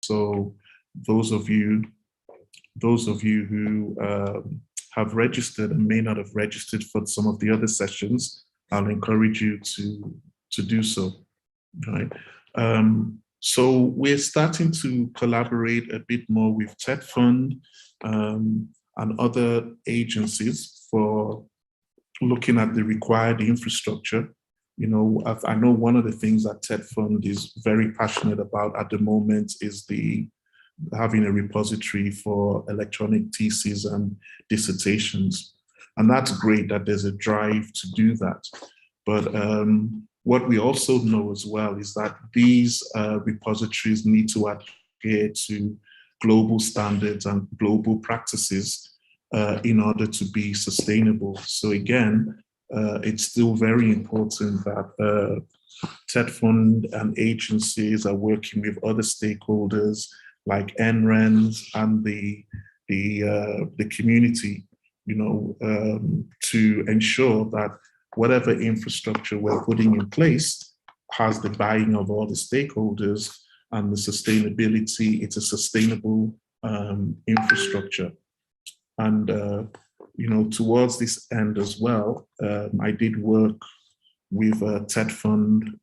So those of you who have registered and may not have registered for some of the other sessions, I'll encourage you to do so, right? So we're starting to collaborate a bit more with TED Fund and other agencies for looking at the required infrastructure. You know, I know one of the things that TED Fund is very passionate about at the moment is having a repository for electronic theses and dissertations. And that's great that there's a drive to do that. But what we also know as well is that these repositories need to adhere to global standards and global practices in order to be sustainable. So again, it's still very important that TED Fund and agencies are working with other stakeholders like NRENs and the community, you know, to ensure that whatever infrastructure we're putting in place has the buy-in of all the stakeholders and the sustainability. It's a sustainable infrastructure. And, you know, towards this end as well, I did work with TED Fund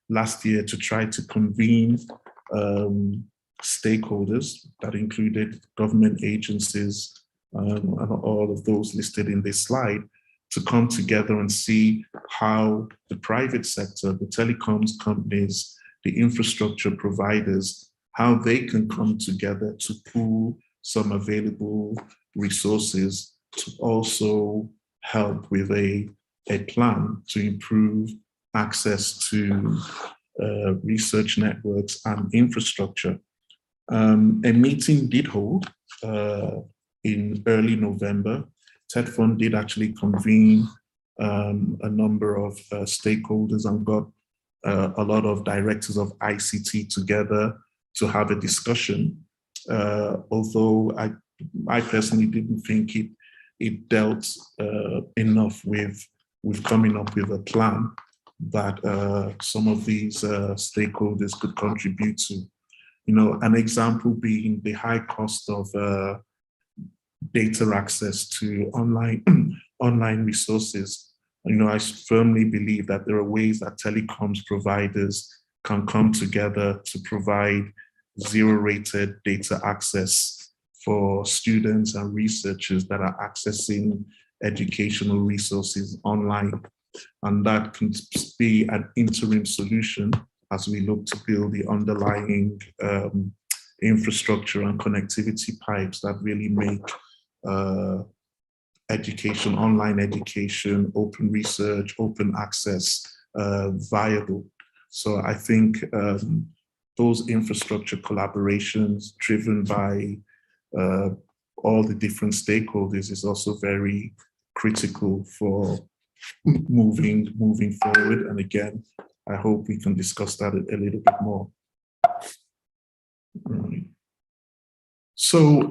last year to try to convene stakeholders that included government agencies and all of those listed in this slide to come together and see how the private sector, the telecoms companies, the infrastructure providers, how they can come together to pool some available resources to also help with a plan to improve access to research networks and infrastructure. A meeting did hold in early November. TED Fund did actually convene a number of stakeholders and got a lot of directors of ICT together to have a discussion. Although I personally didn't think it dealt enough with coming up with a plan that some of these stakeholders could contribute to. You know, an example being the high cost of data access to online resources. You know, I firmly believe that there are ways that telecoms providers can come together to provide zero-rated data access for students and researchers that are accessing educational resources online. And that can be an interim solution as we look to build the underlying infrastructure and connectivity pipes that really make education, online education, open research, open access viable. So I think those infrastructure collaborations driven by all the different stakeholders is also very critical for moving forward. And again, I hope we can discuss that a little bit more. So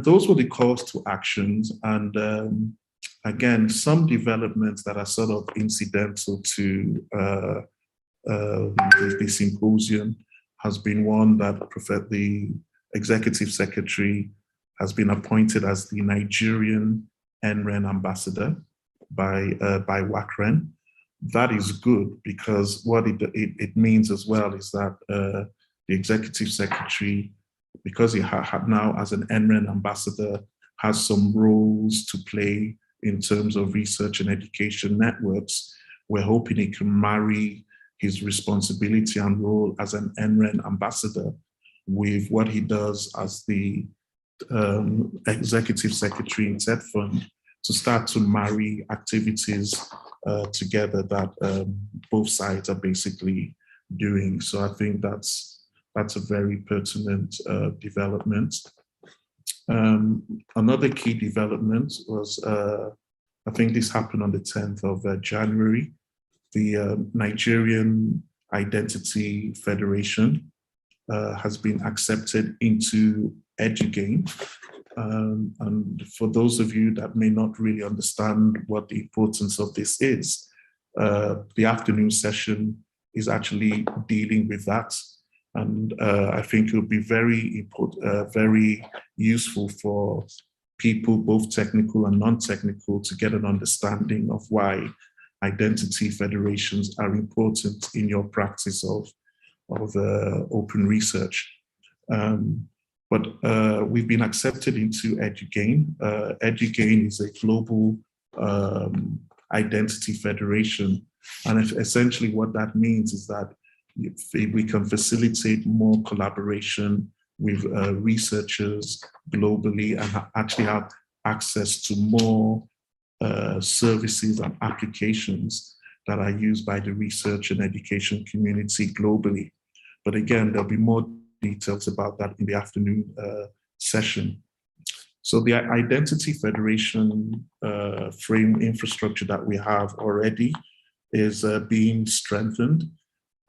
those were the calls to actions. And again, some developments that are sort of incidental to the symposium has been one that the executive secretary has been appointed as the Nigerian NREN ambassador by WACREN. That is good because what it means as well is that the executive secretary, because he now as an NREN ambassador, has some roles to play in terms of research and education networks. We're hoping he can marry his responsibility and role as an NREN ambassador with what he does as the executive secretary in TED Fund to start to marry activities together that both sides are basically doing. So I think that's a very pertinent development. Another key development was, I think this happened on the 10th of January, the Nigerian Identity Federation has been accepted into EduGain. And for those of you that may not really understand what the importance of this is, the afternoon session is actually dealing with that. And I think it would be very important, very useful for people, both technical and non-technical, to get an understanding of why identity federations are important in your practice of open research. But we've been accepted into EduGain. EduGain is a global identity federation. And essentially what that means is that we can facilitate more collaboration with researchers globally and actually have access to more services and applications that are used by the research and education community globally. But again, there'll be more details about that in the afternoon session. So the Identity Federation frame infrastructure that we have already is being strengthened.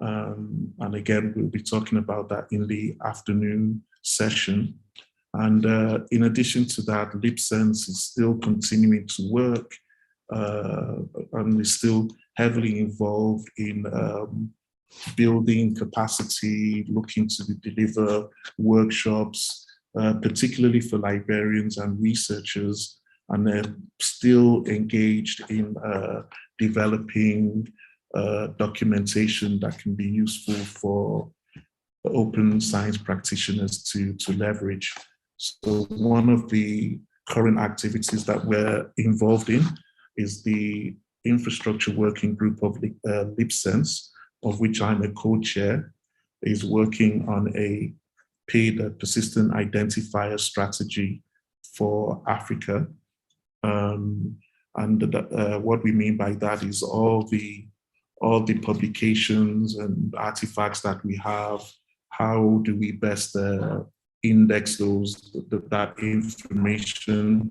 And again, we'll be talking about that in the afternoon session. And in addition to that, LibSense is still continuing to work and is still heavily involved in building capacity, looking to deliver workshops, particularly for librarians and researchers, and they're still engaged in developing documentation that can be useful for open science practitioners to leverage. So one of the current activities that we're involved in is the infrastructure working group of LibSense, of which I'm a co-chair, is working on a paid persistent identifier strategy for Africa. And what we mean by that is all the publications and artifacts that we have, how do we best index that information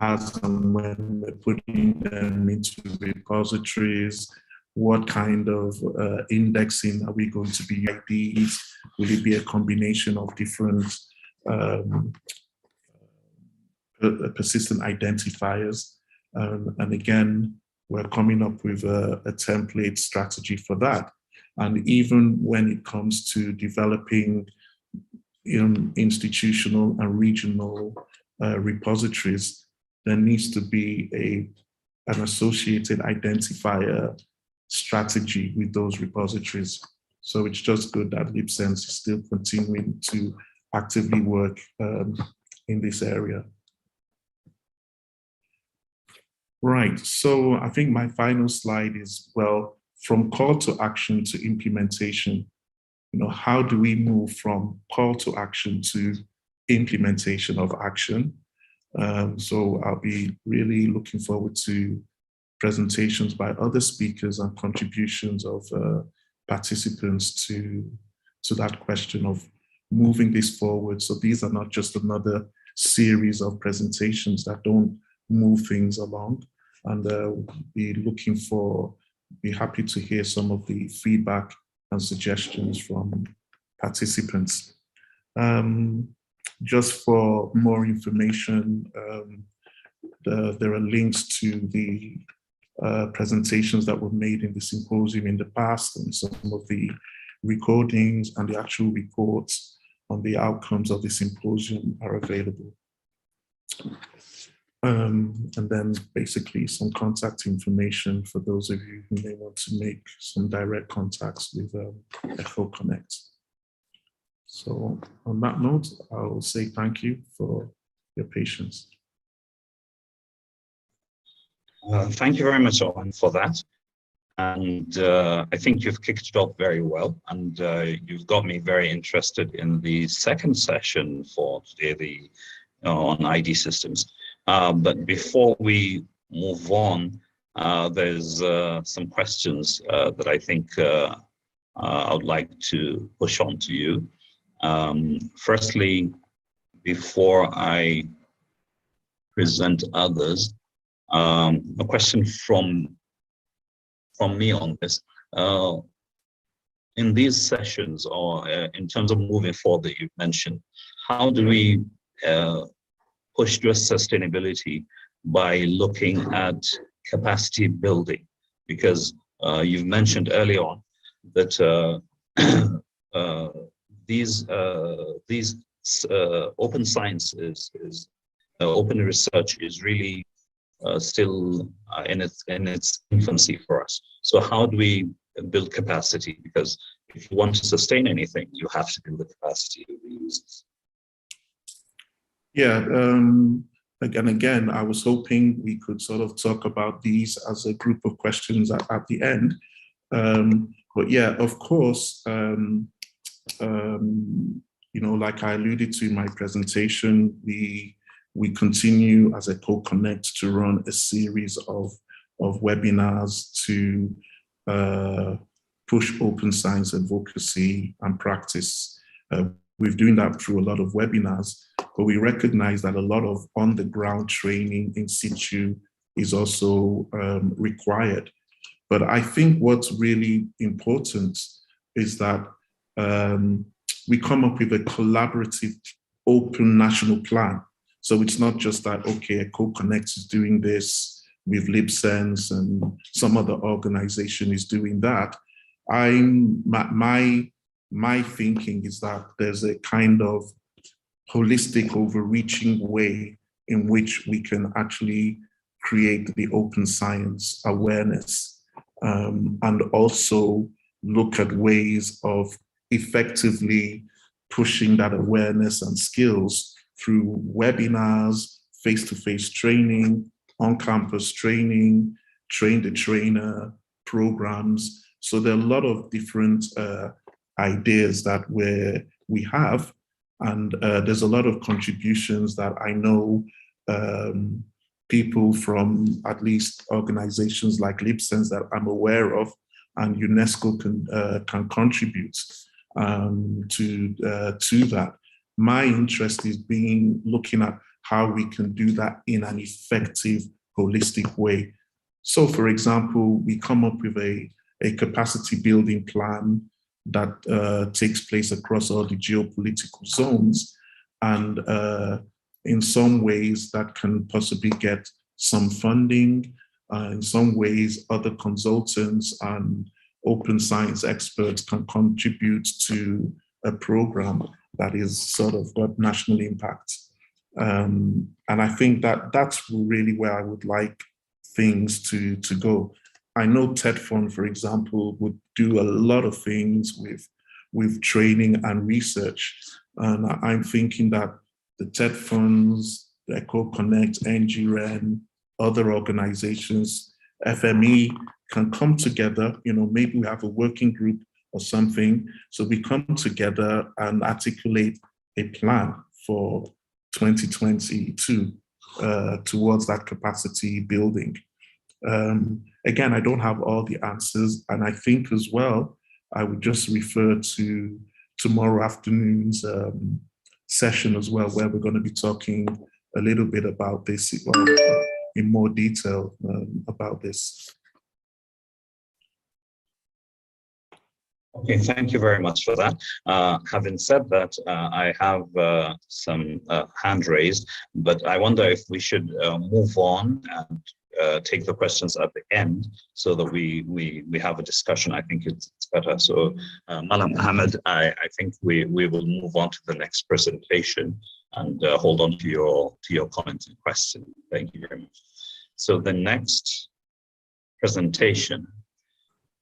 as and when we're putting them into repositories? What kind of indexing are we going to be using? Will it be a combination of different persistent identifiers? And again, we're coming up with a template strategy for that. And even when it comes to developing institutional and regional repositories, there needs to be an associated identifier strategy with those repositories. So it's just good that LibSense is still continuing to actively work in this area. Right, so I think my final slide is, well, from call to action to implementation. How do we move from call to action to implementation of action? So I'll be really looking forward to presentations by other speakers and contributions of participants to that question of moving this forward. So these are not just another series of presentations that don't move things along. And be happy to hear some of the feedback and suggestions from participants. Just for more information, there are links to the presentations that were made in the symposium in the past, and some of the recordings and the actual reports on the outcomes of the symposium are available. And then basically some contact information for those of you who may want to make some direct contacts with Eko-Konnect. So on that note, I'll say thank you for your patience. Thank you very much, Owen, for that. And I think you've kicked it off very well, and you've got me very interested in the second session for today, on ID systems. But before we move on, there's some questions that I think I would like to push on to you. Firstly, before I present others, a question from me on this. In these sessions, or in terms of moving forward that you've mentioned, how do we push towards sustainability by looking at capacity building? Because you've mentioned early on that these open science is open research is really still in its infancy for us. So how do we build capacity? Because if you want to sustain anything, you have to build the capacity of the users. Yeah, again, I was hoping we could sort of talk about these as a group of questions at the end. But yeah, of course, you know, like I alluded to in my presentation, we continue as Eko-Konnect to run a series of webinars to push open science advocacy and practice. We're doing that through a lot of webinars, but we recognize that a lot of on-the-ground training in situ is also required. But I think what's really important is that we come up with a collaborative, open national plan. So it's not just that, okay, Eko-Konnect is doing this with LibSense and some other organization is doing that. My thinking is that there's a kind of holistic, overreaching way in which we can actually create the open science awareness and also look at ways of effectively pushing that awareness and skills through webinars, face-to-face training, on-campus training, train-the-trainer programs. So there are a lot of different ideas that we have, and there's a lot of contributions that I know people from at least organizations like LibSense that I'm aware of and UNESCO can contribute to that. My interest is looking at how we can do that in an effective, holistic way. So for example, we come up with a capacity building plan that takes place across all the geopolitical zones. And in some ways that can possibly get some funding. In some ways, other consultants and open science experts can contribute to a program that is sort of got national impact. And I think that that's really where I would like things to go. I know TED Fund, for example, would do a lot of things with training and research. And I'm thinking that the TED Funds, the Eko-Konnect, NGREN, other organizations, FME can come together, you know, maybe we have a working group or something. So we come together and articulate a plan for 2022 towards that capacity building. Again, I don't have all the answers. And I think as well, I would just refer to tomorrow afternoon's session as well, where we're going to be talking a little bit about this in more detail about this. Okay, thank you very much for that. Having said that, I have some hand raised, but I wonder if we should move on and take the questions at the end so that we have a discussion. I think it's better. So, Malam Ahmed, I think we will move on to the next presentation and hold on to your comments and questions. Thank you very much. So the next presentation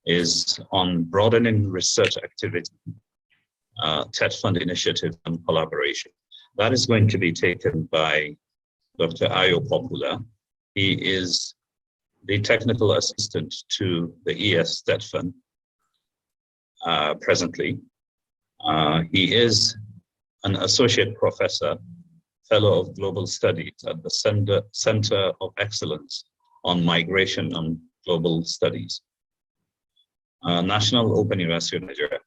is on broadening research activity, TED Fund initiative and collaboration. That is going to be taken by Dr. Ayo Popular. He is the technical assistant to the ES TED Fund presently. He is an associate professor, fellow of global studies at the Center of Excellence on Migration and Global Studies, National Open University of Nigeria.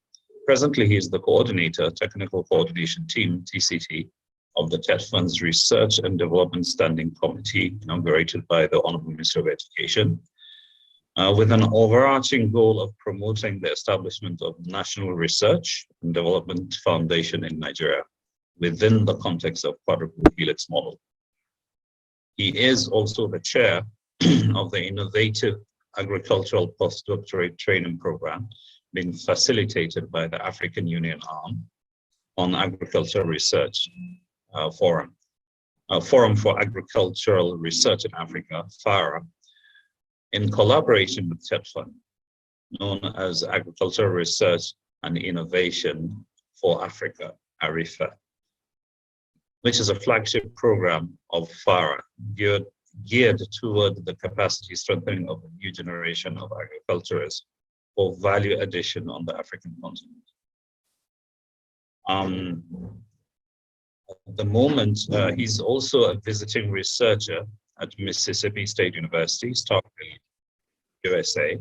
Presently, he is the coordinator, technical coordination team, TCT, of the TED Fund's Research and Development Standing Committee, inaugurated by the Honorable Minister of Education, with an overarching goal of promoting the establishment of National Research and Development Foundation in Nigeria within the context of quadruple helix model. He is also the chair of the Innovative Agricultural Postdoctorate Training Program, being facilitated by the African Union arm on Agricultural Research Forum, Forum for Agricultural Research in Africa, FARA, in collaboration with TETFund, known as Agricultural Research and Innovation for Africa, ARIFA, which is a flagship program of FARA geared toward the capacity strengthening of a new generation of agriculturists for value addition on the African continent. At the moment, he's also a visiting researcher at Mississippi State University, Stockton, USA,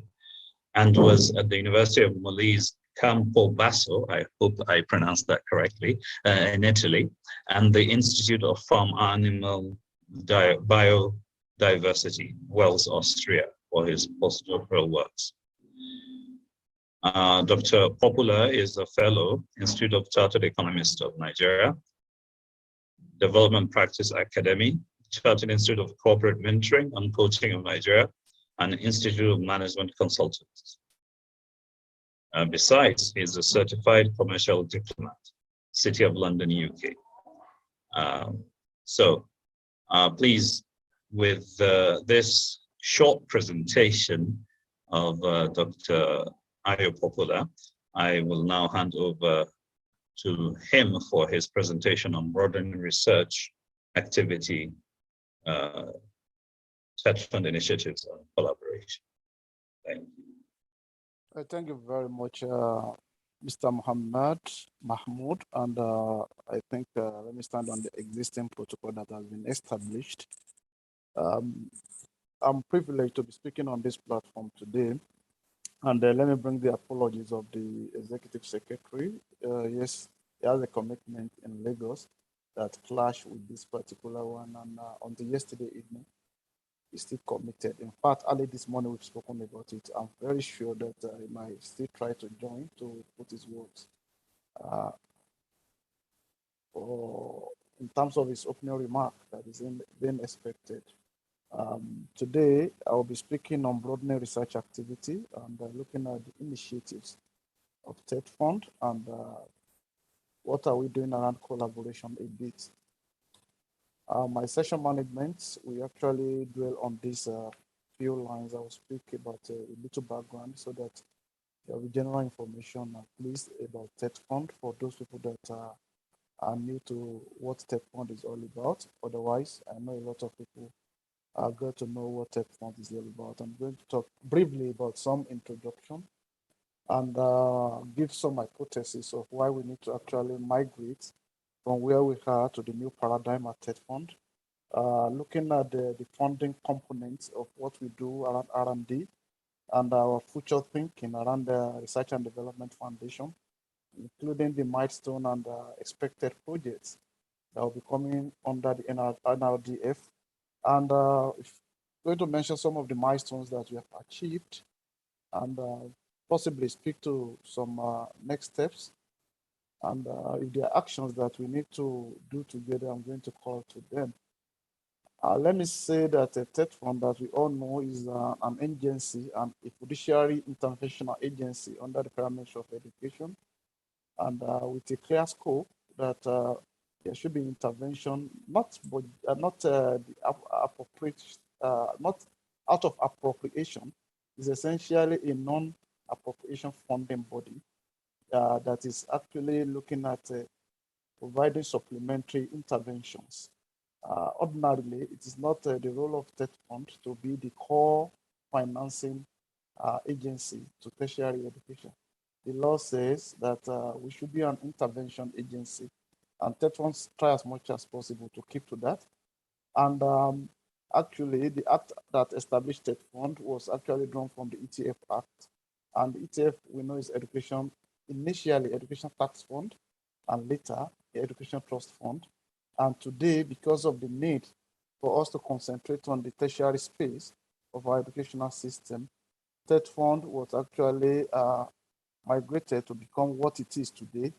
and was at the University of Molise Campobasso, I hope I pronounced that correctly, in Italy, and the Institute of Farm Animal Biodiversity, Wales, Austria, for his postdoctoral works. Dr. Popular is a fellow, Institute of Chartered Economists of Nigeria, Development Practice Academy, Chartered Institute of Corporate Mentoring and Coaching of Nigeria, and Institute of Management Consultants. Besides, he's a certified commercial diplomat, City of London, UK. Please, with this short presentation of Dr. Ayo Popular, I will now hand over to him for his presentation on broadening research activity, TETFund initiatives and collaboration. Thank you. Thank you very much, Mr. Mahmoud. And I think let me stand on the existing protocol that has been established. I'm privileged to be speaking on this platform today. And let me bring the apologies of the Executive Secretary. Yes, he has a commitment in Lagos that clashed with this particular one. And until yesterday evening, he's still committed. In fact, early this morning, we've spoken about it. I'm very sure that he might still try to join to put his words. In terms of his opening remark that is being expected. Today, I will be speaking on broadening research activity and looking at the initiatives of TETFund and what are we doing around collaboration a bit. My session management, we actually dwell on these few lines. I will speak about a little background so that there will be general information at least about TETFund for those people that are new to what TETFund is all about. Otherwise, I know a lot of people are going to know what TETFund is all about. I'm going to talk briefly about some introduction and give some hypotheses of why we need to actually migrate from where we are to the new paradigm at TETFund, looking at the funding components of what we do around R&D and our future thinking around the Research and Development Foundation, including the milestone and expected projects that will be coming under the NRDF. And if going to mention some of the milestones that we have achieved and possibly speak to some next steps. And if there are actions that we need to do together, I'm going to call to them. Let me say that TETFund, as we all know, is an agency and a fiduciary interventional agency under the Ministry of Education, and with a clear scope that there should be intervention, not out of appropriation. Is essentially a non-appropriation funding body that is actually looking at providing supplementary interventions. Ordinarily, it is not the role of TETFund to be the core financing agency to tertiary education. The law says that we should be an intervention agency, and TETFund try as much as possible to keep to that. And actually, the act that established TETFund was actually drawn from the ETF Act. And the ETF, we know, is education, initially Education Tax Fund, and later the Education Trust Fund. And today, because of the need for us to concentrate on the tertiary space of our educational system, TETFund was actually migrated to become what it is today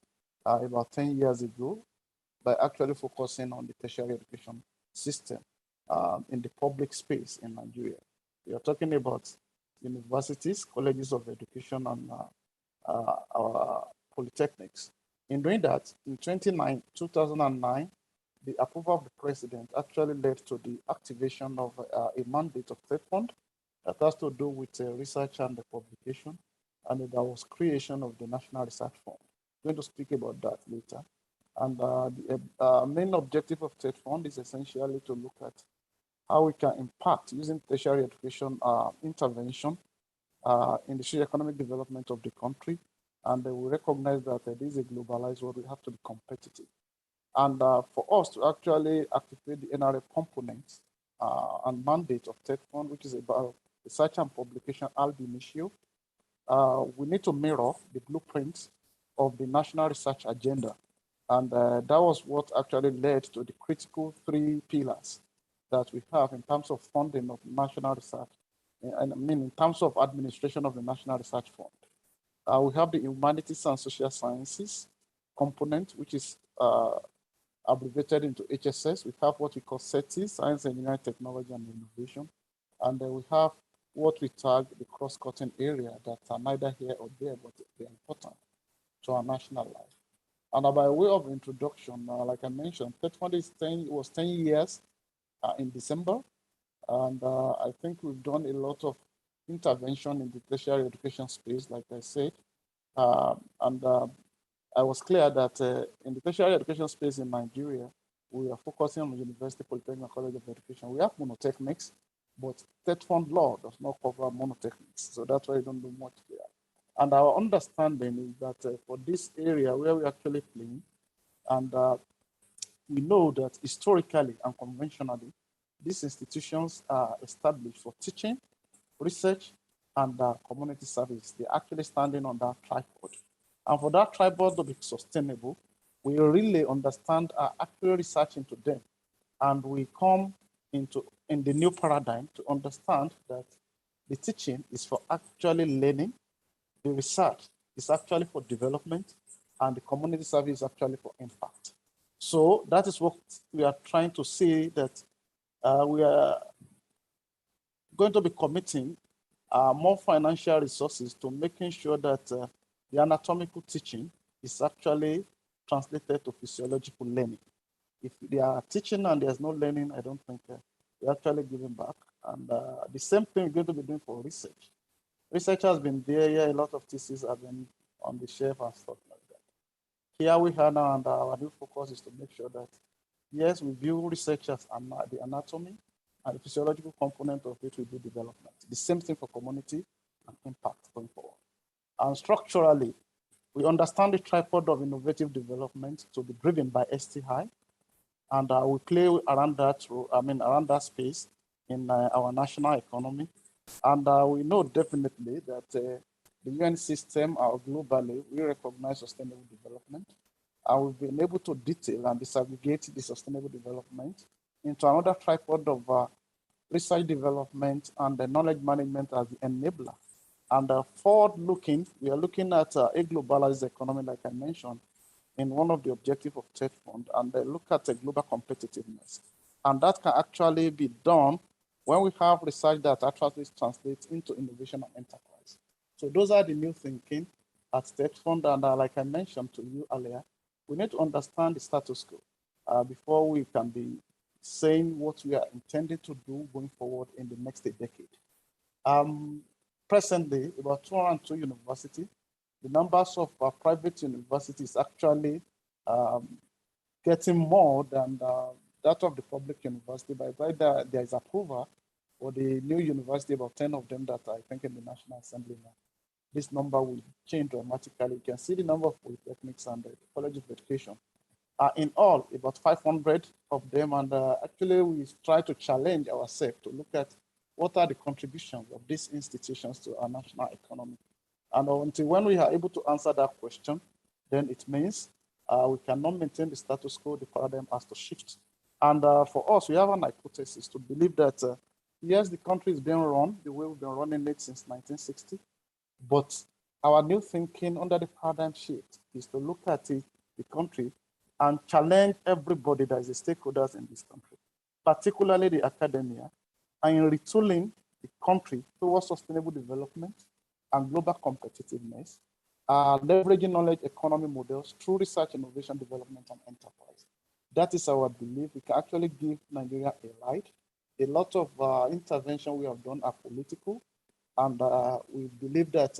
about 10 years ago by actually focusing on the tertiary education system in the public space in Nigeria. We are talking about universities, colleges of education, and our polytechnics. In doing that, in 2009, the approval of the president actually led to the activation of a mandate of State Fund that has to do with research and the publication, and there was creation of the National Research Fund. I'm going to speak about that later. And the main objective of State Fund is essentially to look at how we can impact using tertiary education intervention in the socio-economic development of the country. And we recognize that this is a globalized world, we have to be competitive. And for us to actually activate the NRF components and mandate of State Fund, which is about research and publication ab initio, we need to mirror the blueprints of the National Research Agenda. And that was what actually led to the critical 3 pillars that we have in terms of funding of national research, and I mean in terms of administration of the National Research Fund. We have the Humanities and Social Sciences component, which is abbreviated into HSS. We have what we call SETI, Science, Engineering, Technology, and Innovation. And then we have what we tag the cross-cutting area that are neither here or there, but they're important to our national life. And by way of introduction, like I mentioned, State Fund was 10 years in December. And I think we've done a lot of intervention in the tertiary education space, like I said. I was clear that in the tertiary education space in Nigeria, we are focusing on the University Polytechnic College of Education. We have monotechnics, but State Fund law does not cover monotechnics. So that's why we don't do much there. And our understanding is that for this area where we actually play, and we know that historically and conventionally, these institutions are established for teaching, research, and community service. They're actually standing on that tripod. And for that tripod to be sustainable, we really understand actually research into them. And we come in the new paradigm to understand that the teaching is for actually learning, the research is actually for development, and the community service is actually for impact. So that is what we are trying to say, that we are going to be committing more financial resources to making sure that the anatomical teaching is actually translated to physiological learning. If they are teaching and there's no learning, I don't think we're actually giving back. And the same thing we're going to be doing for research. Research has been there, yeah, a lot of theses have been on the shelf and stuff like that. Here we are now, and our new focus is to make sure that, yes, we view research as the anatomy, and the physiological component of it will be development. The same thing for community and impact going forward. And structurally, we understand the tripod of innovative development to be driven by STI, and we play around that, around that space in our national economy. And we know definitely that the UN system globally, we recognize sustainable development. And we've been able to detail and disaggregate the sustainable development into another tripod of research development and the knowledge management as the enabler. And forward looking, we are looking at a globalized economy, like I mentioned, in one of the objectives of State Fund, and look at a global competitiveness. And that can actually be done when we have research that actually translates into innovation and enterprise. So those are the new thinking at State Fund. And like I mentioned to you earlier, we need to understand the status quo before we can be saying what we are intending to do going forward in the next decade. Presently, about 202 universities. The numbers of private universities actually getting more than that of the public university. By the time there is approval for the new university, about 10 of them that I think in the National Assembly now, this number will change dramatically. You can see the number of polytechnics and the College of Education. In all, about 500 of them, and actually we try to challenge ourselves to look at what are the contributions of these institutions to our national economy. And until when we are able to answer that question, then it means we cannot maintain the status quo, the paradigm has to shift. And for us, we have an hypothesis to believe that, yes, the country is being run the way we've been running it since 1960, but our new thinking under the paradigm shift is to look at the country and challenge everybody that is the stakeholders in this country, particularly the academia, and in retooling the country towards sustainable development and global competitiveness, leveraging knowledge economy models through research, innovation, development, and enterprise. That is our belief. We can actually give Nigeria a light. A lot of intervention we have done are political, and we believe that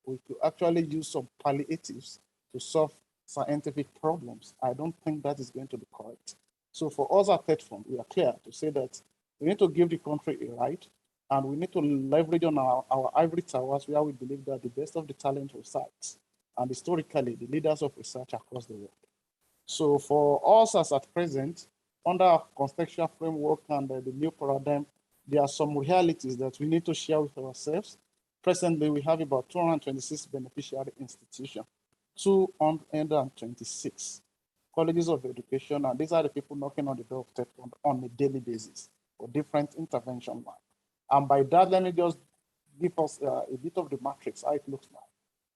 we could actually use some palliatives to solve scientific problems. I don't think that is going to be correct. So for us at TEDFund, we are clear to say that we need to give the country a right, and we need to leverage on our ivory towers where we believe that the best of the talent resides, and historically, the leaders of research across the world. So for us as at present, under our contextual framework and the new paradigm, there are some realities that we need to share with ourselves. Presently, we have about 226 beneficiary institutions, 226 colleges of education, and these are the people knocking on the door of TEDFund on a daily basis for different intervention lines. And by that, let me just give us a bit of the matrix, how it looks like.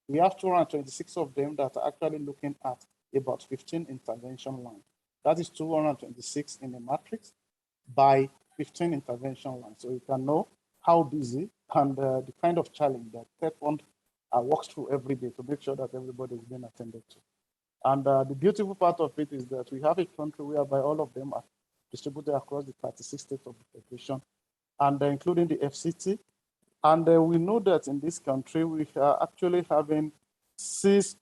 We have 226 of them that are actually looking at about 15 intervention lines. That is 226 in a matrix by 15 intervention lines. So you can know how busy and the kind of challenge that TEDFund works through every day to make sure that everybody is being attended to. And the beautiful part of it is that we have a country whereby all of them are distributed across the 36 states of the federation, and including the FCT. And we know that in this country, we are actually having 6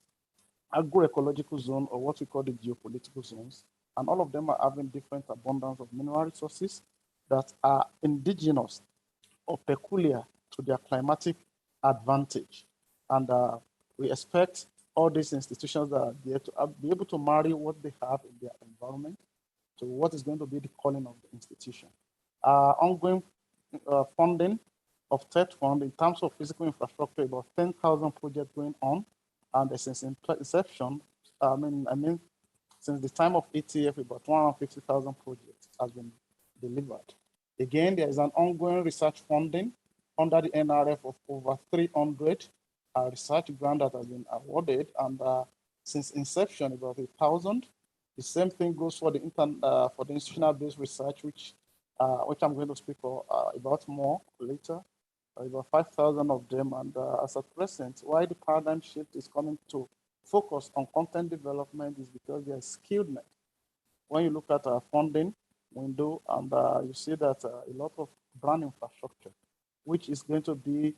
agroecological zones, or what we call the geopolitical zones. And all of them are having different abundance of mineral resources that are indigenous or peculiar to their climatic advantage. And we expect all these institutions that are there to be able to marry what they have in their environment to what is going to be the calling of the institution. Ongoing funding of TEDFund in terms of physical infrastructure, about 10,000 projects going on, and since inception, I mean, since the time of ETF, about 150,000 projects has been delivered. Again, there is an ongoing research funding under the NRF of over 300 research grant that has been awarded, and since inception, about 1,000. The same thing goes for the institutional-based research, which I'm going to speak about more later. About 5,000 of them, and as at present, why the paradigm shift is coming to focus on content development is because there is skilled net. When you look at our funding window, and you see that a lot of brand infrastructure, which is going to be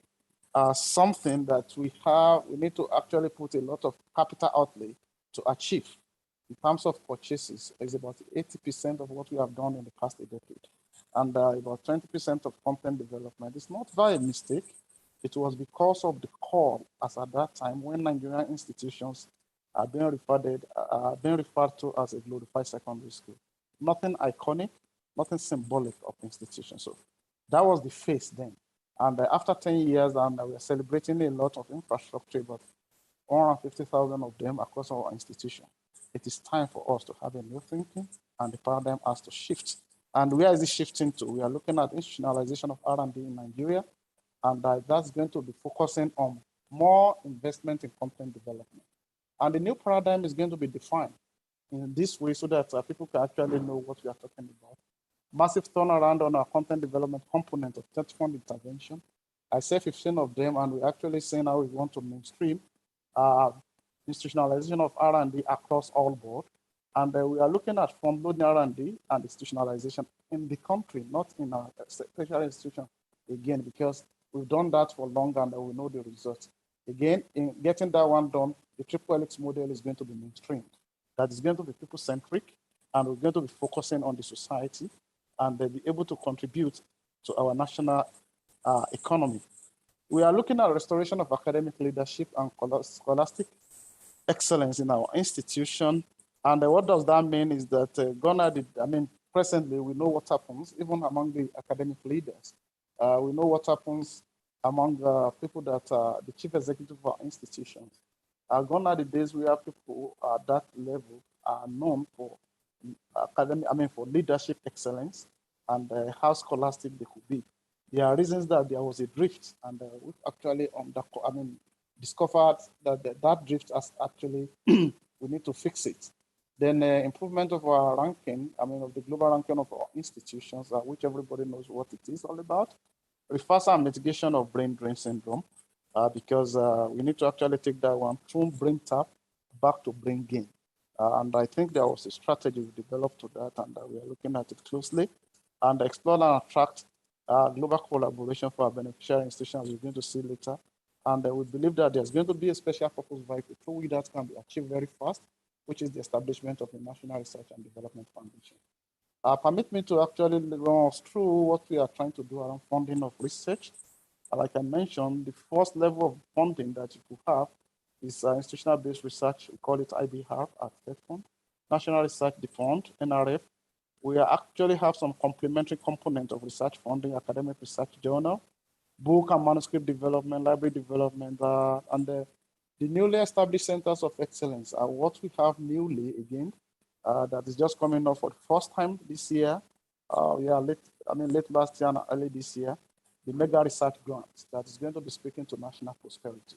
something that we need to actually put a lot of capital outlay to achieve. In terms of purchases, is about 80% of what we have done in the past decade. And about 20% of content development. It's not by a mistake. It was because of the call as at that time when Nigerian institutions are being referred to as a glorified secondary school. Nothing iconic, nothing symbolic of institutions. So that was the face then. And after 10 years, and we are celebrating a lot of infrastructure, but 150,000 of them across our institution. It is time for us to have a new thinking, and the paradigm has to shift. And where is it shifting to? We are looking at institutionalization of R&D in Nigeria, and that's going to be focusing on more investment in content development. And the new paradigm is going to be defined in this way so that people can actually know what we are talking about. Massive turnaround on our content development component of TEDFund intervention. I say 15 of them, and we're actually saying how we want to mainstream institutionalization of R&D across all board. And we are looking at front-loading R&D and institutionalization in the country, not in our tertiary institution, again, because we've done that for long and we know the results. Again, in getting that one done, the triple helix model is going to be mainstreamed. That is going to be people-centric, and we're going to be focusing on the society and be able to contribute to our national economy. We are looking at restoration of academic leadership and scholastic excellence in our institution. And what does that mean is that presently we know what happens even among the academic leaders. We know what happens among people that are the chief executive of our institutions. Gone are the days where people at that level are known for for leadership excellence and how scholastic they could be. There are reasons that there was a drift, and we've actually discovered that that drift has actually we need to fix it. Then improvement of our ranking, of the global ranking of our institutions, which everybody knows what it is all about. Reversal and mitigation of brain drain syndrome. because we need to actually take that one from brain tap back to brain gain. And I think there was a strategy we developed to that, and we are looking at it closely and explore and attract global collaboration for our beneficiary institutions we're going to see later. And we believe that there's going to be a special purpose vehicle through which that can be achieved very fast, which is the establishment of the National Research and Development Foundation. Permit me to actually run us through what we are trying to do around funding of research. Like I mentioned, the first level of funding that you could have is institutional-based research. We call it IBR at State Fund. National Research Fund, NRF. We actually have some complementary component of research funding, academic research journal, book and manuscript development, library development, and the newly established centers of excellence are what we have newly again, that is just coming up for the first time this year. Late last year and early this year, the mega research grants that is going to be speaking to national prosperity.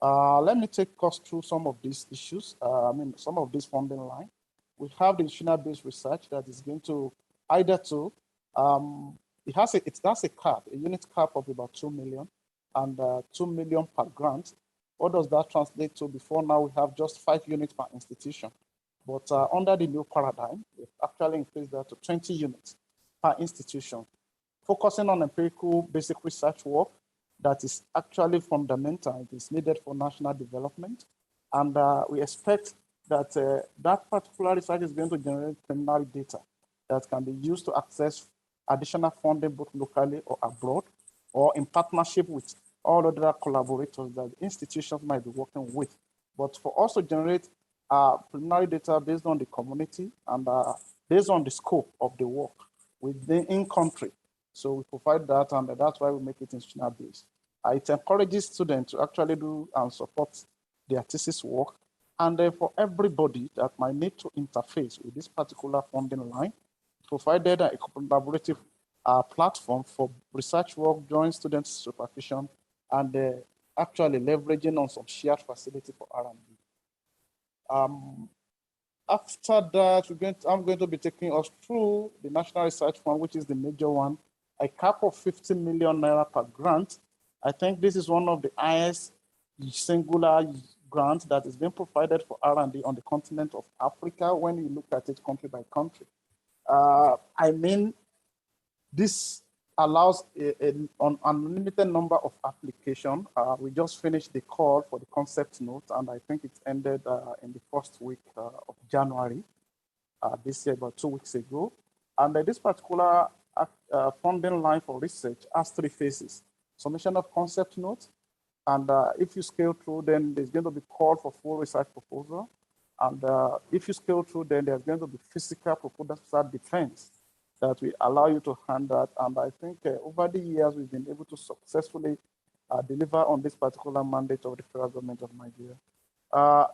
Let me take us through some of these issues, some of this funding line. We have the institutional-based research that is going to either to, it has a cap, a unit cap of about 2 million and 2 million per grant. What does that translate to? Before now, we have just 5 units per institution. But under the new paradigm, we've actually increased that to 20 units per institution, focusing on empirical basic research work that is actually fundamental. It is needed for national development. And we expect that that particular research is going to generate preliminary data that can be used to access additional funding both locally or abroad, or in partnership with all other collaborators that the institutions might be working with. But for us to generate preliminary data based on the community and based on the scope of the work within in-country. So we provide that, and that's why we make it institutional based. It encourages students to actually do and support their thesis work. And for everybody that might need to interface with this particular funding line, provided a collaborative platform for research work, joint student supervision, and actually leveraging on some shared facility for R&D. After that, I'm going to be taking us through the National Research Fund, which is the major one, a cap of 50 million naira per grant. I think this is one of the highest singular grants that is being provided for R&D on the continent of Africa when you look at it country by country. This allows an unlimited number of applications. We just finished the call for the concept note, and I think it ended in the first week of January this year, about 2 weeks ago. And this particular funding line for research has 3 phases: submission of concept note, and if you scale through, then there's going to be call for full research proposal. And if you scale through, then there's going to be physical proposal defense that will allow you to hand that. And I think over the years, we've been able to successfully deliver on this particular mandate of the federal government of Nigeria.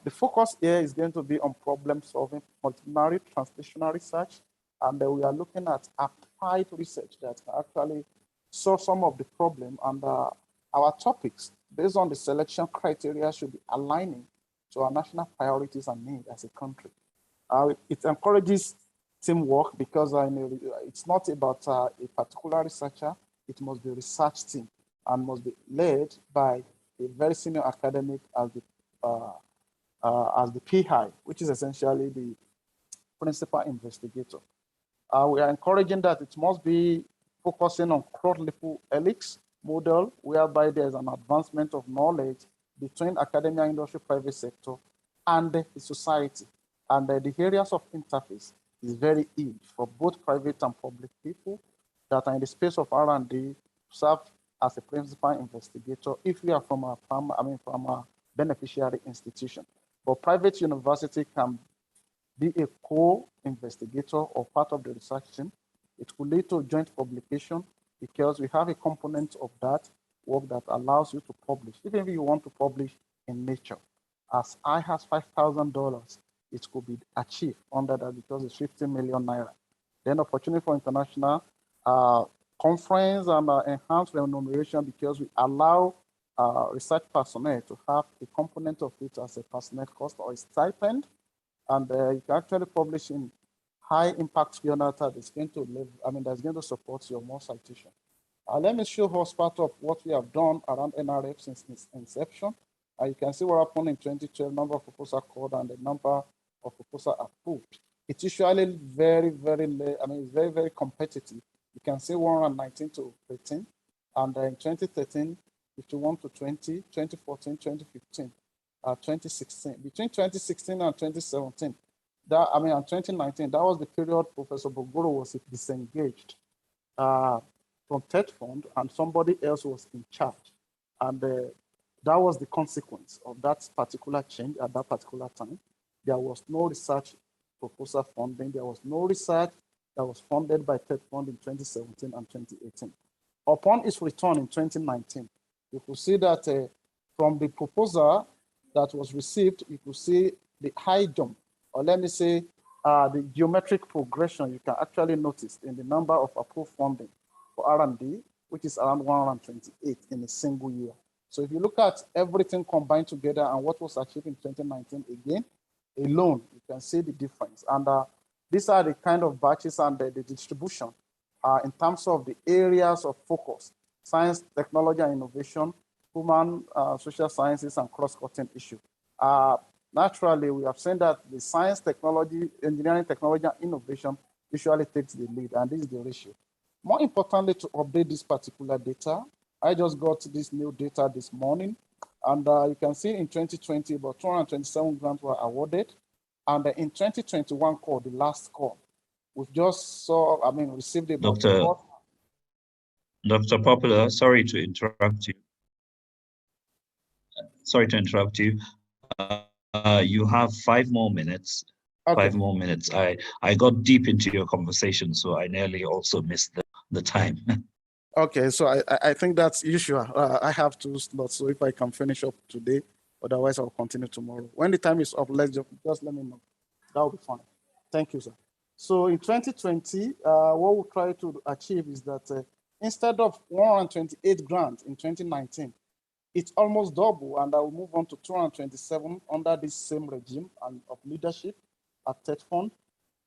The focus here is going to be on problem solving, multidisciplinary translational research, and we are looking at applied research that can actually solve some of the problem. And our topics, based on the selection criteria, should be aligning to our national priorities and needs as a country. It encourages teamwork because it's not about a particular researcher. It must be a research team and must be led by a very senior academic as the PI, which is essentially the principal investigator. We are encouraging that it must be focusing on cross-level helix model, whereby there's an advancement of knowledge between academia, industry, private sector, and the society. And the areas of interface is very huge for both private and public people that are in the space of R&D, serve as a principal investigator if we are from a beneficiary institution. But private university can be a co-investigator or part of the research team. It could lead to joint publication because we have a component of that work that allows you to publish. Even if you want to publish in Nature, as high as $5,000, it could be achieved under that because it's 50 million naira. Then opportunity for international conference and enhanced remuneration because we allow research personnel to have a component of it as a personnel cost or a stipend. And you can actually publish in high impact journal that's going to support your more citation. Let me show us part of what we have done around NRF since its inception. You can see what happened in 2012, number of proposals called and the number of proposals approved. It's usually very, very, it's very, very competitive. You can see 119 to 13, and in 2013, 51 to 20, 2014, 2015, 2016. Between 2016 and 2017, and 2019, that was the period Professor Bogoro was disengaged from TED Fund, and somebody else was in charge. And that was the consequence of that particular change at that particular time. There was no research proposal funding. There was no research that was funded by TED Fund in 2017 and 2018. Upon its return in 2019, you could see that from the proposal that was received, you could see the high jump, or let me say, the geometric progression you can actually notice in the number of approved funding for R&D, which is around 128 in a single year. So if you look at everything combined together and what was achieved in 2019 again, alone, you can see the difference. And these are the kind of batches and the distribution in terms of the areas of focus: science, technology, and innovation, human, social sciences, and cross-cutting issue. Naturally, we have seen that the science, technology, engineering, technology, and innovation usually takes the lead, and this is the ratio. More importantly, to update this particular data, I just got this new data this morning, and you can see in 2020, about 227 grants were awarded, and in 2021 call, the last call, we've just received about Dr. Popular, sorry to interrupt you. You have 5 more minutes. Okay. 5 more minutes. I got deep into your conversation, so I nearly also missed the time. Okay, so I think that's usual. I have 2 slots, so if I can finish up today, otherwise I'll continue tomorrow. When the time is up, just let me know. That will be fine. Thank you, sir. So in 2020, what we try to achieve is that instead of 128 grants in 2019, it's almost double, and I will move on to 227 under this same regime and of leadership at TED Fund.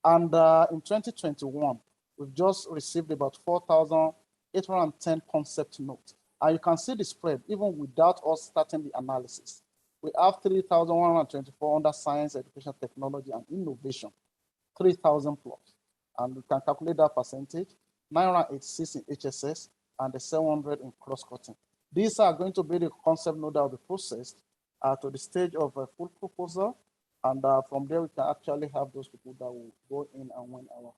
And in 2021, we've just received about 4,810 concept notes. And you can see the spread even without us starting the analysis. We have 3,124 under science, education, technology, and innovation, 3,000 plus. And we can calculate that percentage, 986 in HSS, and the 700 in cross-cutting. These are going to be the concept node that will be processed to the stage of a full proposal. And from there, we can actually have those people that will go in and win our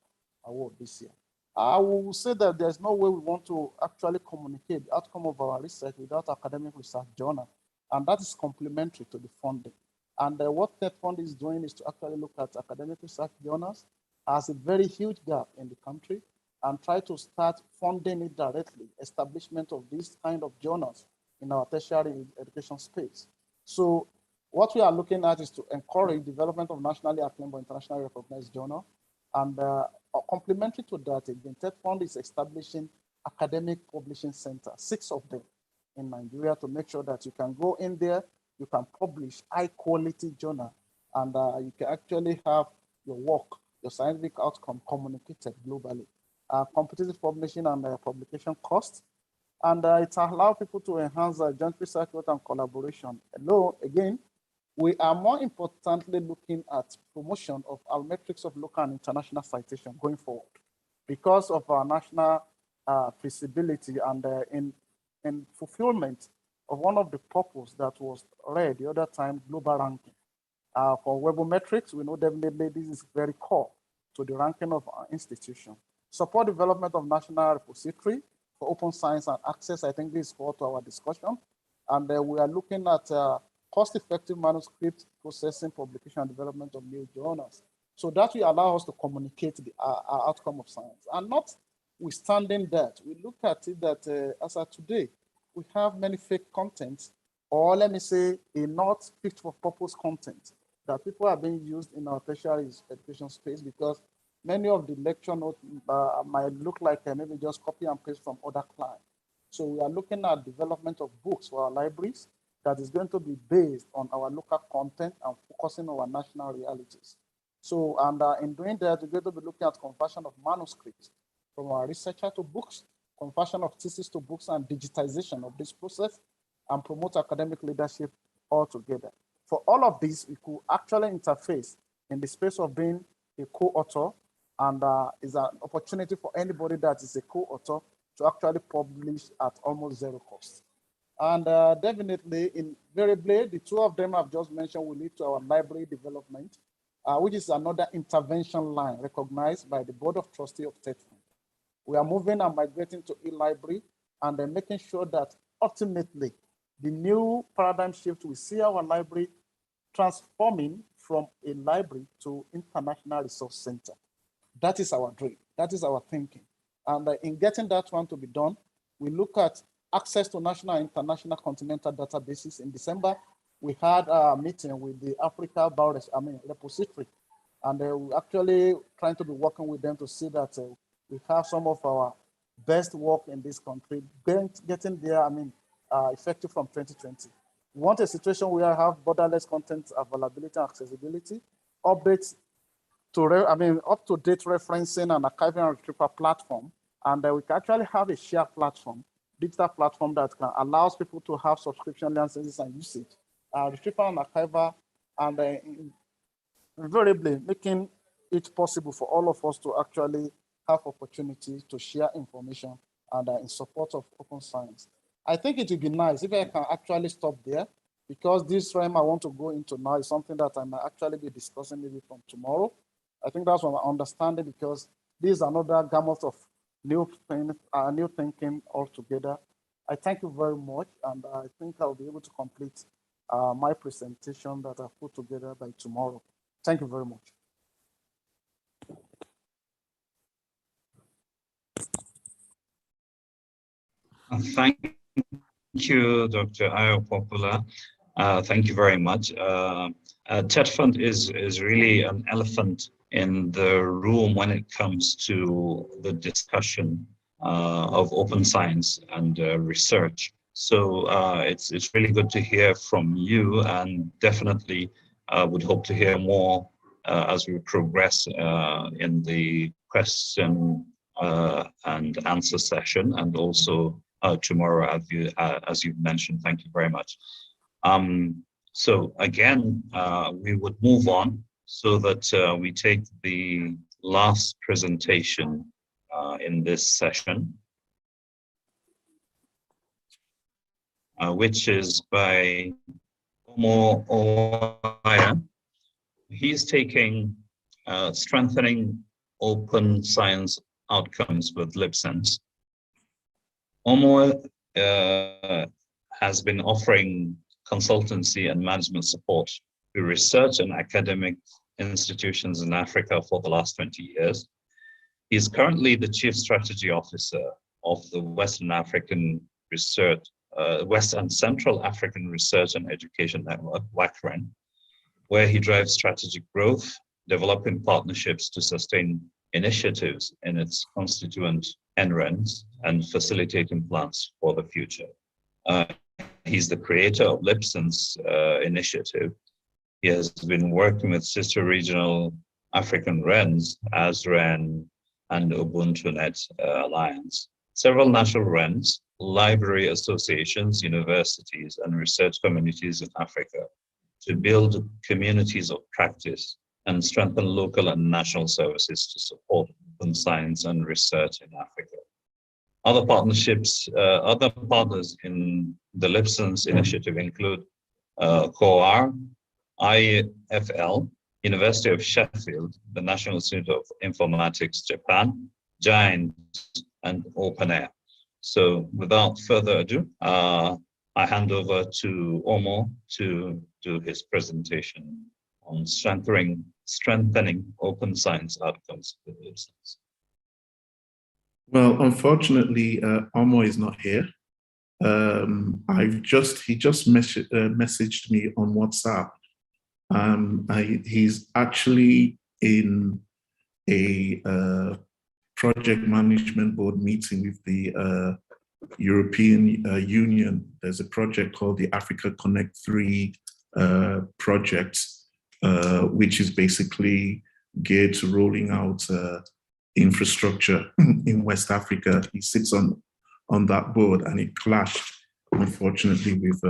award this year. I will say that there's no way we want to actually communicate the outcome of our research without academic research journal. And that is complementary to the funding. And what TED Fund is doing is to actually look at academic research journals as a very huge gap in the country and try to start funding it directly, establishment of these kind of journals in our tertiary education space. So what we are looking at is to encourage development of nationally acclaimed or internationally recognized journal. And complementary to that, again, TED Fund is establishing academic publishing centers, 6 of them in Nigeria, to make sure that you can go in there, you can publish high quality journal, and you can actually have your work, your scientific outcome communicated globally. Competitive publishing and publication costs, and it allows people to enhance joint research work and collaboration. Although, again, we are more importantly looking at promotion of our metrics of local and international citation going forward because of our national feasibility and in fulfillment of one of the purpose that was read the other time, global ranking. For webometrics, we know definitely this is very core to the ranking of our institution. Support development of national repository for open science and access. I think this is core to our discussion. And we are looking at cost-effective manuscript processing, publication, and development of new journals. So that will allow us to communicate our outcome of science. And notwithstanding that, we look at it that as of today, we have many fake content, or let me say, a not fit for purpose content that people are being used in our tertiary education space because many of the lecture notes might look like maybe just copy and paste from other clients. So we are looking at development of books for our libraries that is going to be based on our local content and focusing on our national realities. So, and in doing that, we're going to be looking at conversion of manuscripts from our researcher to books conversion of thesis to books and digitization of this process, and promote academic leadership altogether. For all of this, we could actually interface in the space of being a co-author, and is an opportunity for anybody that is a co-author to actually publish at almost zero cost. And definitely, invariably, the two of them I've just mentioned will lead to our library development, which is another intervention line recognized by the Board of Trustees of TETFund. We are moving and migrating to e-library, and then making sure that ultimately the new paradigm shift will see our library transforming from a library to international resource center. That is our dream. That is our thinking. And in getting that one to be done, we look at access to national and international continental databases. In December, we had a meeting with the Africa repository, and we're actually trying to be working with them to see that we have some of our best work in this country getting there, effective from 2020. We want a situation where we have borderless content availability and accessibility, updates to up-to-date referencing and archiving and retrieval platform, and we can actually have a shared platform, digital platform that allows people to have subscription licenses and usage, retrieval and archival, and invariably making it possible for all of us to actually have opportunities to share information and in support of open science. I think it would be nice if I can actually stop there, because this realm I want to go into now is something that I might actually be discussing maybe from tomorrow. I think that's what I understand it, because this is another gamut of new thinking altogether. I thank you very much, and I think I'll be able to complete my presentation that I've put together by tomorrow. Thank you very much. Thank you, Dr. Ayo Popular. Thank you very much. TETFund is really an elephant in the room when it comes to the discussion of open science and research. So it's really good to hear from you, and definitely would hope to hear more as we progress in the question and answer session, and also tomorrow, as you've mentioned. Thank you very much. So again, we would move on so that we take the last presentation in this session, which is by Omwar. He's taking strengthening open science outcomes with LibSense. Omwar has been offering consultancy and management support to research and academic institutions in Africa for the last 20 years. He is currently the Chief Strategy Officer of the West and Central African Research and Education Network, WACREN, where he drives strategic growth, developing partnerships to sustain initiatives in its constituent NRENs, and facilitating plans for the future. He's the creator of LibSense initiative. He has been working with sister regional African RENs, ASREN and UbuntuNet Alliance, several national RENs, library associations, universities, and research communities in Africa to build communities of practice and strengthen local and national services to support open science and research in Africa. Other partnerships, other partners in the LibSense initiative include COAR, IFL, University of Sheffield, the National Institute of Informatics, Japan, Giant, and OpenAir. So without further ado, I hand over to Omar to do his presentation on strengthening open science outcomes with LibSense. Well, unfortunately, Omwar is not here. He just messaged me on WhatsApp. He's actually in a project management board meeting with the European Union. There's a project called the Africa-Connect 3 project, which is basically geared to rolling out infrastructure in West Africa. He sits on on that board, and it clashed, unfortunately, with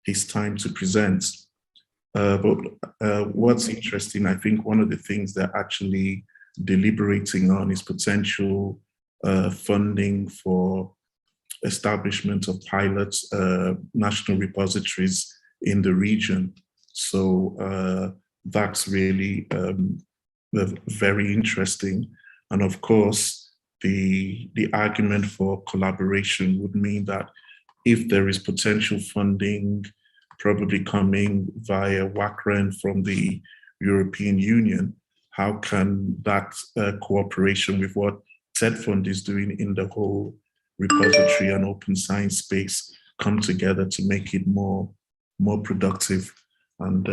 his time to present. But what's interesting, I think one of the things they're actually deliberating on is potential funding for establishment of pilots, national repositories in the region. So that's really very interesting. And of course, the argument for collaboration would mean that if there is potential funding probably coming via WACREN from the European Union, how can that cooperation with what TED Fund is doing in the whole repository and open science space come together to make it more productive? And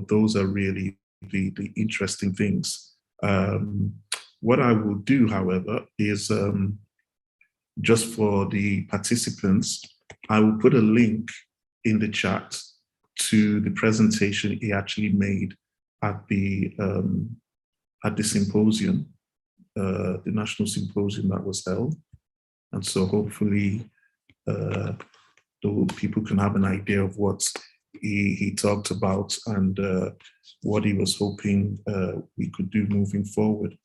those are really the interesting things. What I will do, however, is just for the participants, I will put a link in the chat to the presentation he actually made at the symposium, the national symposium that was held. And so hopefully people can have an idea of what he talked about and what he was hoping we could do moving forward.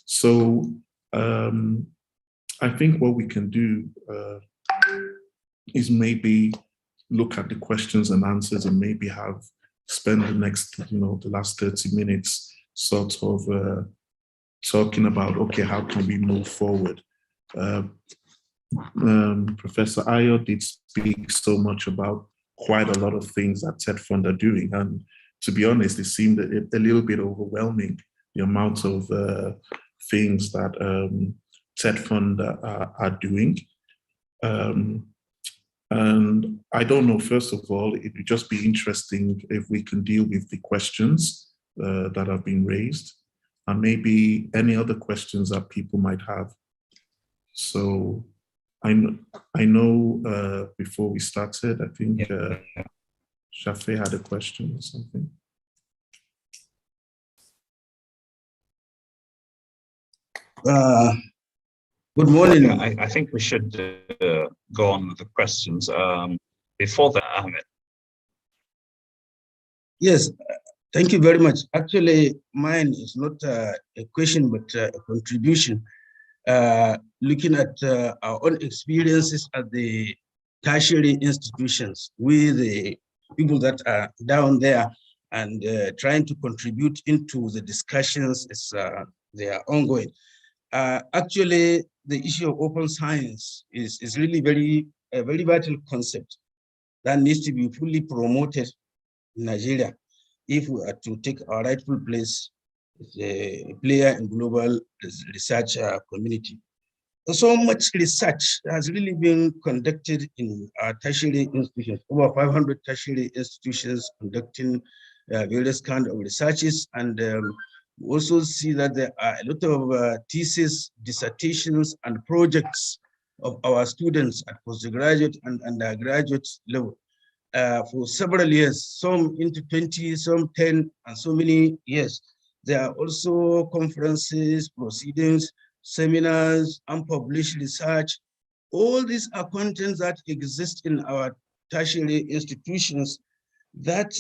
So I think what we can do is maybe look at the questions and answers and maybe spend the next, the last 30 minutes sort of talking about, okay, how can we move forward? Professor Ayo did speak so much about quite a lot of things that TED Fund are doing. And to be honest, it seemed a little bit overwhelming, the amount of things that TED Fund are doing. And I don't know, first of all, it would just be interesting if we can deal with the questions that have been raised and maybe any other questions that people might have. So I know before we started, I think Shafe had a question or something. Good morning. I think we should go on with the questions. Before that, Ahmed. Yes, thank you very much. Actually, mine is not a question, but a contribution. Looking at our own experiences at the tertiary institutions with the people that are down there and trying to contribute into the discussions as they are ongoing. Actually, the issue of open science is really a very vital concept that needs to be fully promoted in Nigeria if we are to take our rightful place as a player in global research community. So much research has really been conducted in our tertiary institutions, over 500 tertiary institutions conducting various kinds of researches, and we also see that there are a lot of theses, dissertations, and projects of our students at postgraduate and undergraduate level for several years, some into 20, some 10, and so many years. There are also conferences, proceedings, seminars, unpublished research. All these are contents that exist in our tertiary institutions that,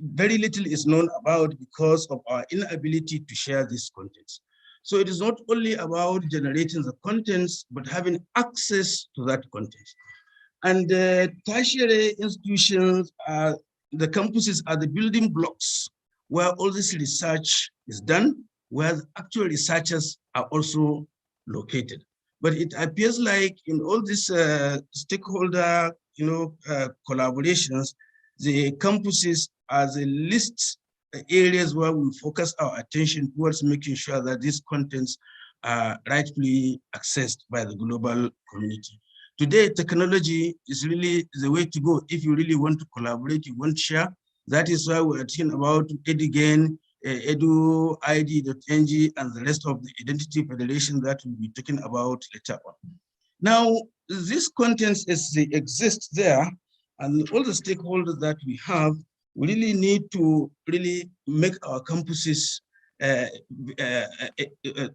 very little is known about because of our inability to share these contents. So it is not only about generating the contents, but having access to that content. And tertiary institutions, the campuses are the building blocks where all this research is done, where the actual researchers are also located. But it appears like in all these stakeholder, collaborations, the campuses are the least areas where we focus our attention towards making sure that these contents are rightfully accessed by the global community. Today, technology is really the way to go. If you really want to collaborate, you want to share. That is why we're talking about EduGain, edu.id.ng, and the rest of the identity federation that we'll be talking about later on. Now, these contents as they exist there, and all the stakeholders that we have, we really need to really make our campuses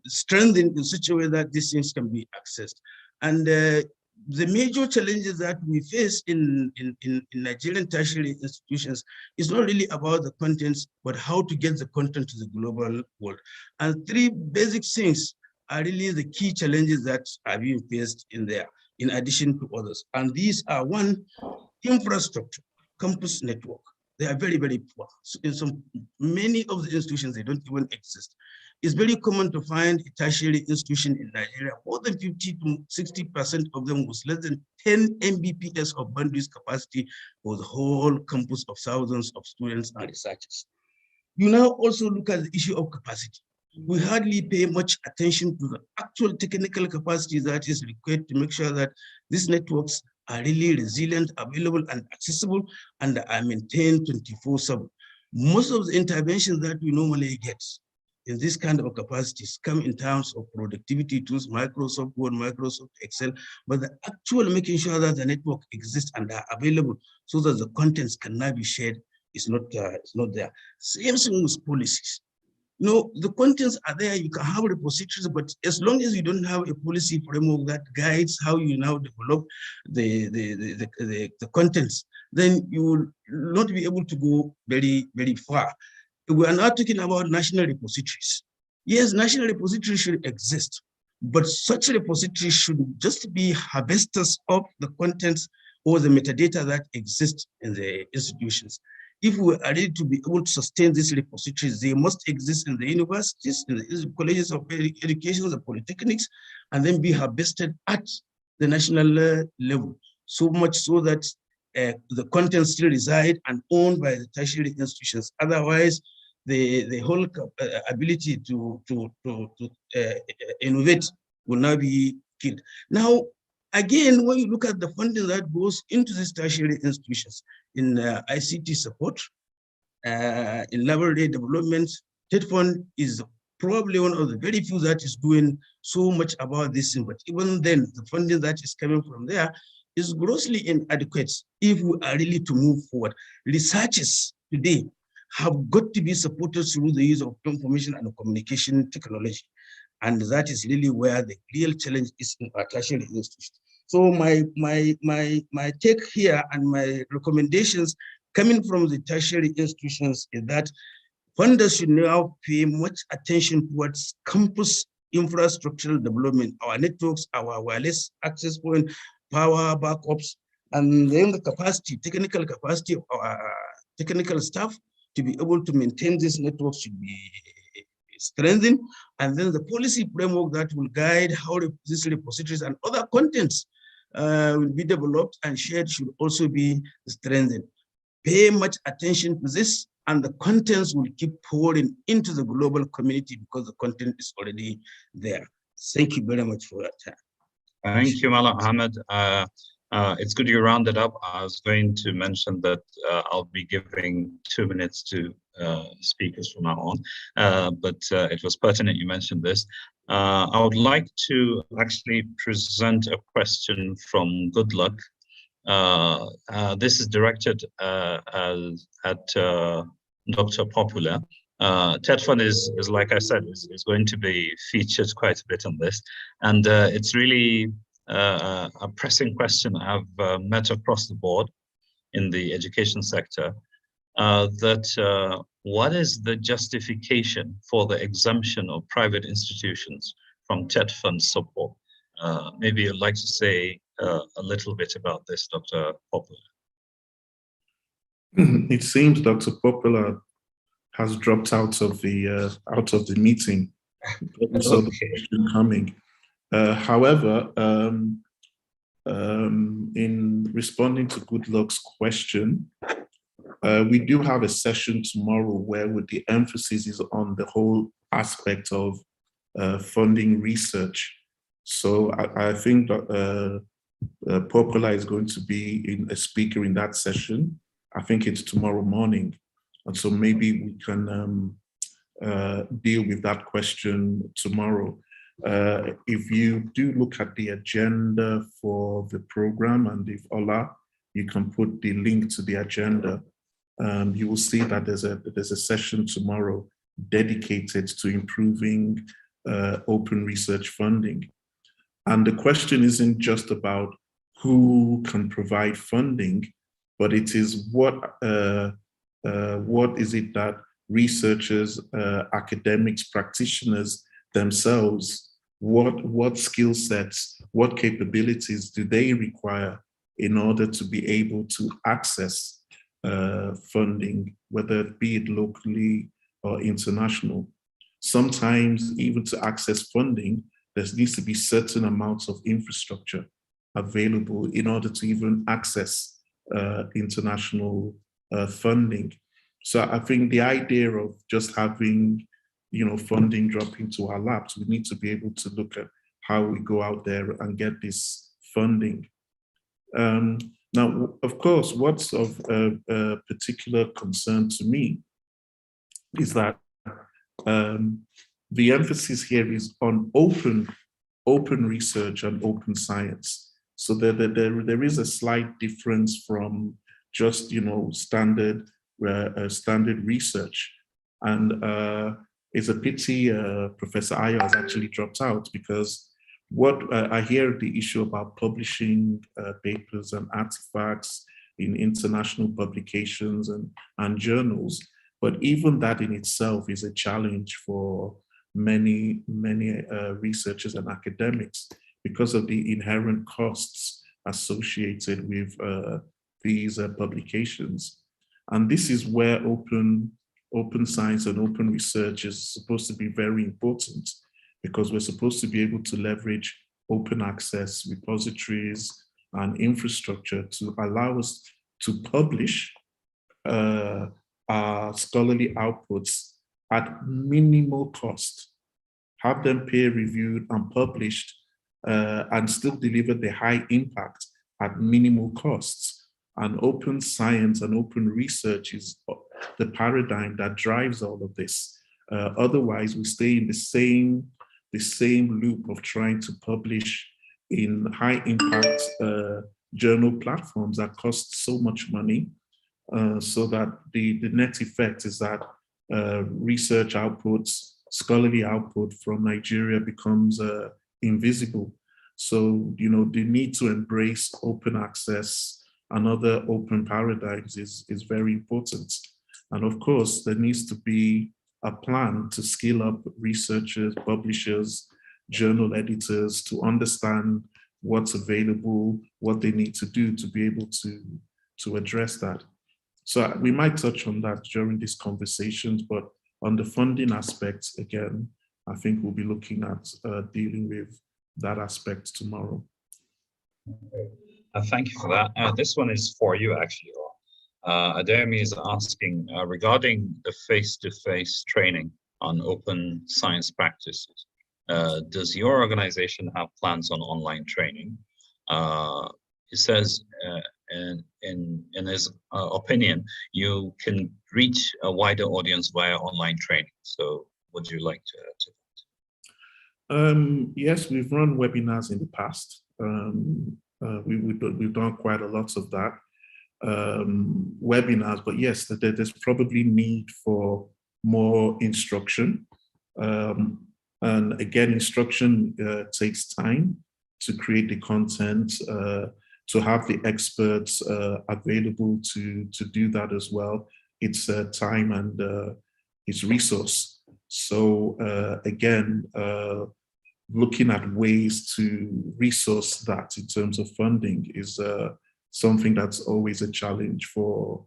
strengthened in such a way that these things can be accessed. And the major challenges that we face in Nigerian tertiary institutions is not really about the contents, but how to get the content to the global world. And three basic things are really the key challenges that are being faced in there, in addition to others. And these are: one, infrastructure, campus network. They are very, very poor. So in many of the institutions, they don't even exist. It's very common to find a tertiary institution in Nigeria, more than 50 to 60% of them with less than 10 Mbps of bandwidth capacity for the whole campus of thousands of students and researchers. You now also look at the issue of capacity. We hardly pay much attention to the actual technical capacity that is required to make sure that these networks are really resilient, available, and accessible, and are maintained 24/7. Most of the interventions that we normally get in this kind of capacities come in terms of productivity tools, Microsoft Word, Microsoft Excel, but the actual making sure that the network exists and are available so that the contents cannot be shared is not there. Same thing with policies. You know, the contents are there, you can have repositories, but as long as you don't have a policy framework that guides how you now develop the contents, then you will not be able to go very, very far. We are now talking about national repositories. Yes, national repositories should exist, but such repositories should just be harvesters of the contents or the metadata that exist in the institutions. If we are ready to be able to sustain these repositories, they must exist in the universities, in the colleges of education, the polytechnics, and then be harvested at the national level. So much so that the contents still reside and owned by the tertiary institutions. Otherwise, the whole ability to innovate will now be killed. Now, again, when you look at the funding that goes into these tertiary institutions in ICT support, in library development, TED Fund is probably one of the very few that is doing so much about this thing. But even then, the funding that is coming from there is grossly inadequate if we are really to move forward. Researchers today have got to be supported through the use of information and communication technology. And that is really where the real challenge is in our tertiary institutions. So my take here and my recommendations coming from the tertiary institutions is that funders should now pay much attention towards campus infrastructural development, our networks, our wireless access point, power backups, and then the capacity, technical capacity of our technical staff to be able to maintain this network should be strengthened. And then the policy framework that will guide how these repositories and other contents will be developed and shared should also be strengthened. Pay much attention to this, and the contents will keep pouring into the global community because the content is already there. Thank you very much for that time. Thank you, Mala Ahmed. It's good you rounded up. I was going to mention that I'll be giving 2 minutes to speakers from now on, but it was pertinent you mentioned this. I would like to actually present a question from Good Luck. This is directed at Dr. Popular. TED Fund is like I said, is going to be featured quite a bit on this, and it's really a pressing question I've met across the board in the education sector, that what is the justification for the exemption of private institutions from TED Fund support? Maybe you'd like to say a little bit about this, Dr. Popular. It seems Dr. Popular has dropped out of the meeting. So the question coming. However, in responding to Good Luck's question, we do have a session tomorrow where the emphasis is on the whole aspect of funding research. So I think that Popular is going to be a speaker in that session. I think it's tomorrow morning. And so maybe we can deal with that question tomorrow. If you do look at the agenda for the program, and if Ola, you can put the link to the agenda, you will see that there's a session tomorrow dedicated to improving open research funding. And the question isn't just about who can provide funding, but it is what is it that researchers, academics, practitioners themselves, what skill sets, what capabilities do they require in order to be able to access funding, whether it be it locally or international. Sometimes even to access funding, there needs to be certain amounts of infrastructure available in order to even access international funding. So I think the idea of just having, funding drop into our laps, we need to be able to look at how we go out there and get this funding. Now, of course, what's of particular concern to me is that the emphasis here is on open research and open science. So there is a slight difference from just standard research, and it's a pity Professor Ayo has actually dropped out, because what I hear the issue about publishing papers and artifacts in international publications and journals, but even that in itself is a challenge for many researchers and academics because of the inherent costs associated with these publications. And this is where open science and open research is supposed to be very important, because we're supposed to be able to leverage open access repositories and infrastructure to allow us to publish our scholarly outputs at minimal cost, have them peer reviewed and published, and still deliver the high impact at minimal costs. And open science and open research is the paradigm that drives all of this. Otherwise, we stay in the same loop of trying to publish in high impact journal platforms that cost so much money, so that the net effect is that research outputs, scholarly output from Nigeria becomes invisible. So, the need to embrace open access and other open paradigms is very important. And of course, there needs to be a plan to skill up researchers, publishers, journal editors to understand what's available, what they need to do to be able to address that. So we might touch on that during these conversations, but on the funding aspects, again, I think we'll be looking at dealing with that aspect tomorrow. Thank you for that. This one is for you, actually. Ademi is asking regarding the face-to-face training on open science practices. Does your organization have plans on online training? He says, in his opinion, you can reach a wider audience via online training. So would you like to add to that? Yes, we've run webinars in the past. We've done quite a lot of that. Webinars, but yes, there's probably need for more instruction. And again, instruction takes time to create the content, to have the experts available to do that as well. It's time and it's resource. So again, looking at ways to resource that in terms of funding is something that's always a challenge for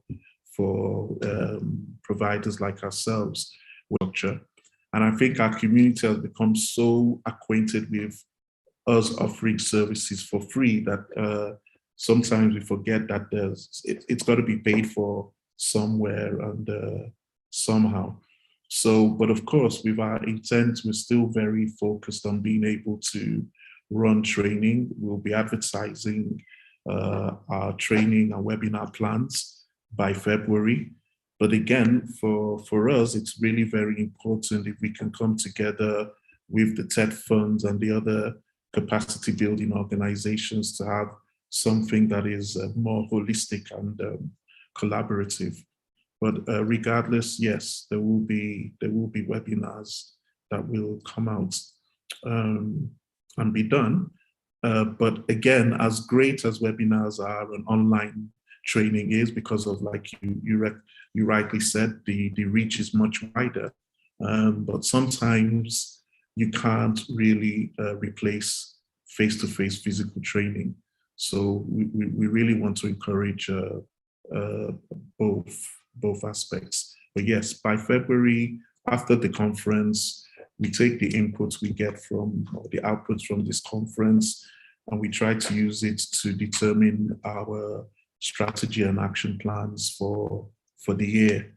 providers like ourselves. And I think our community has become so acquainted with us offering services for free that sometimes we forget that it's got to be paid for somewhere and somehow. So, but of course, with our intent, we're still very focused on being able to run training. We'll be advertising our training and webinar plans by February. But again, for us, it's really very important if we can come together with the TED funds and the other capacity building organizations to have something that is more holistic and collaborative. But regardless, yes, there will be will be webinars that will come out and be done. But again, as great as webinars are and online training is, because of, like you rightly said, the reach is much wider. But sometimes you can't really replace face-to-face physical training. So we really want to encourage both aspects. But yes, by February, after the conference, we take the inputs we get from, or the outputs from this conference, and we try to use it to determine our strategy and action plans for the year.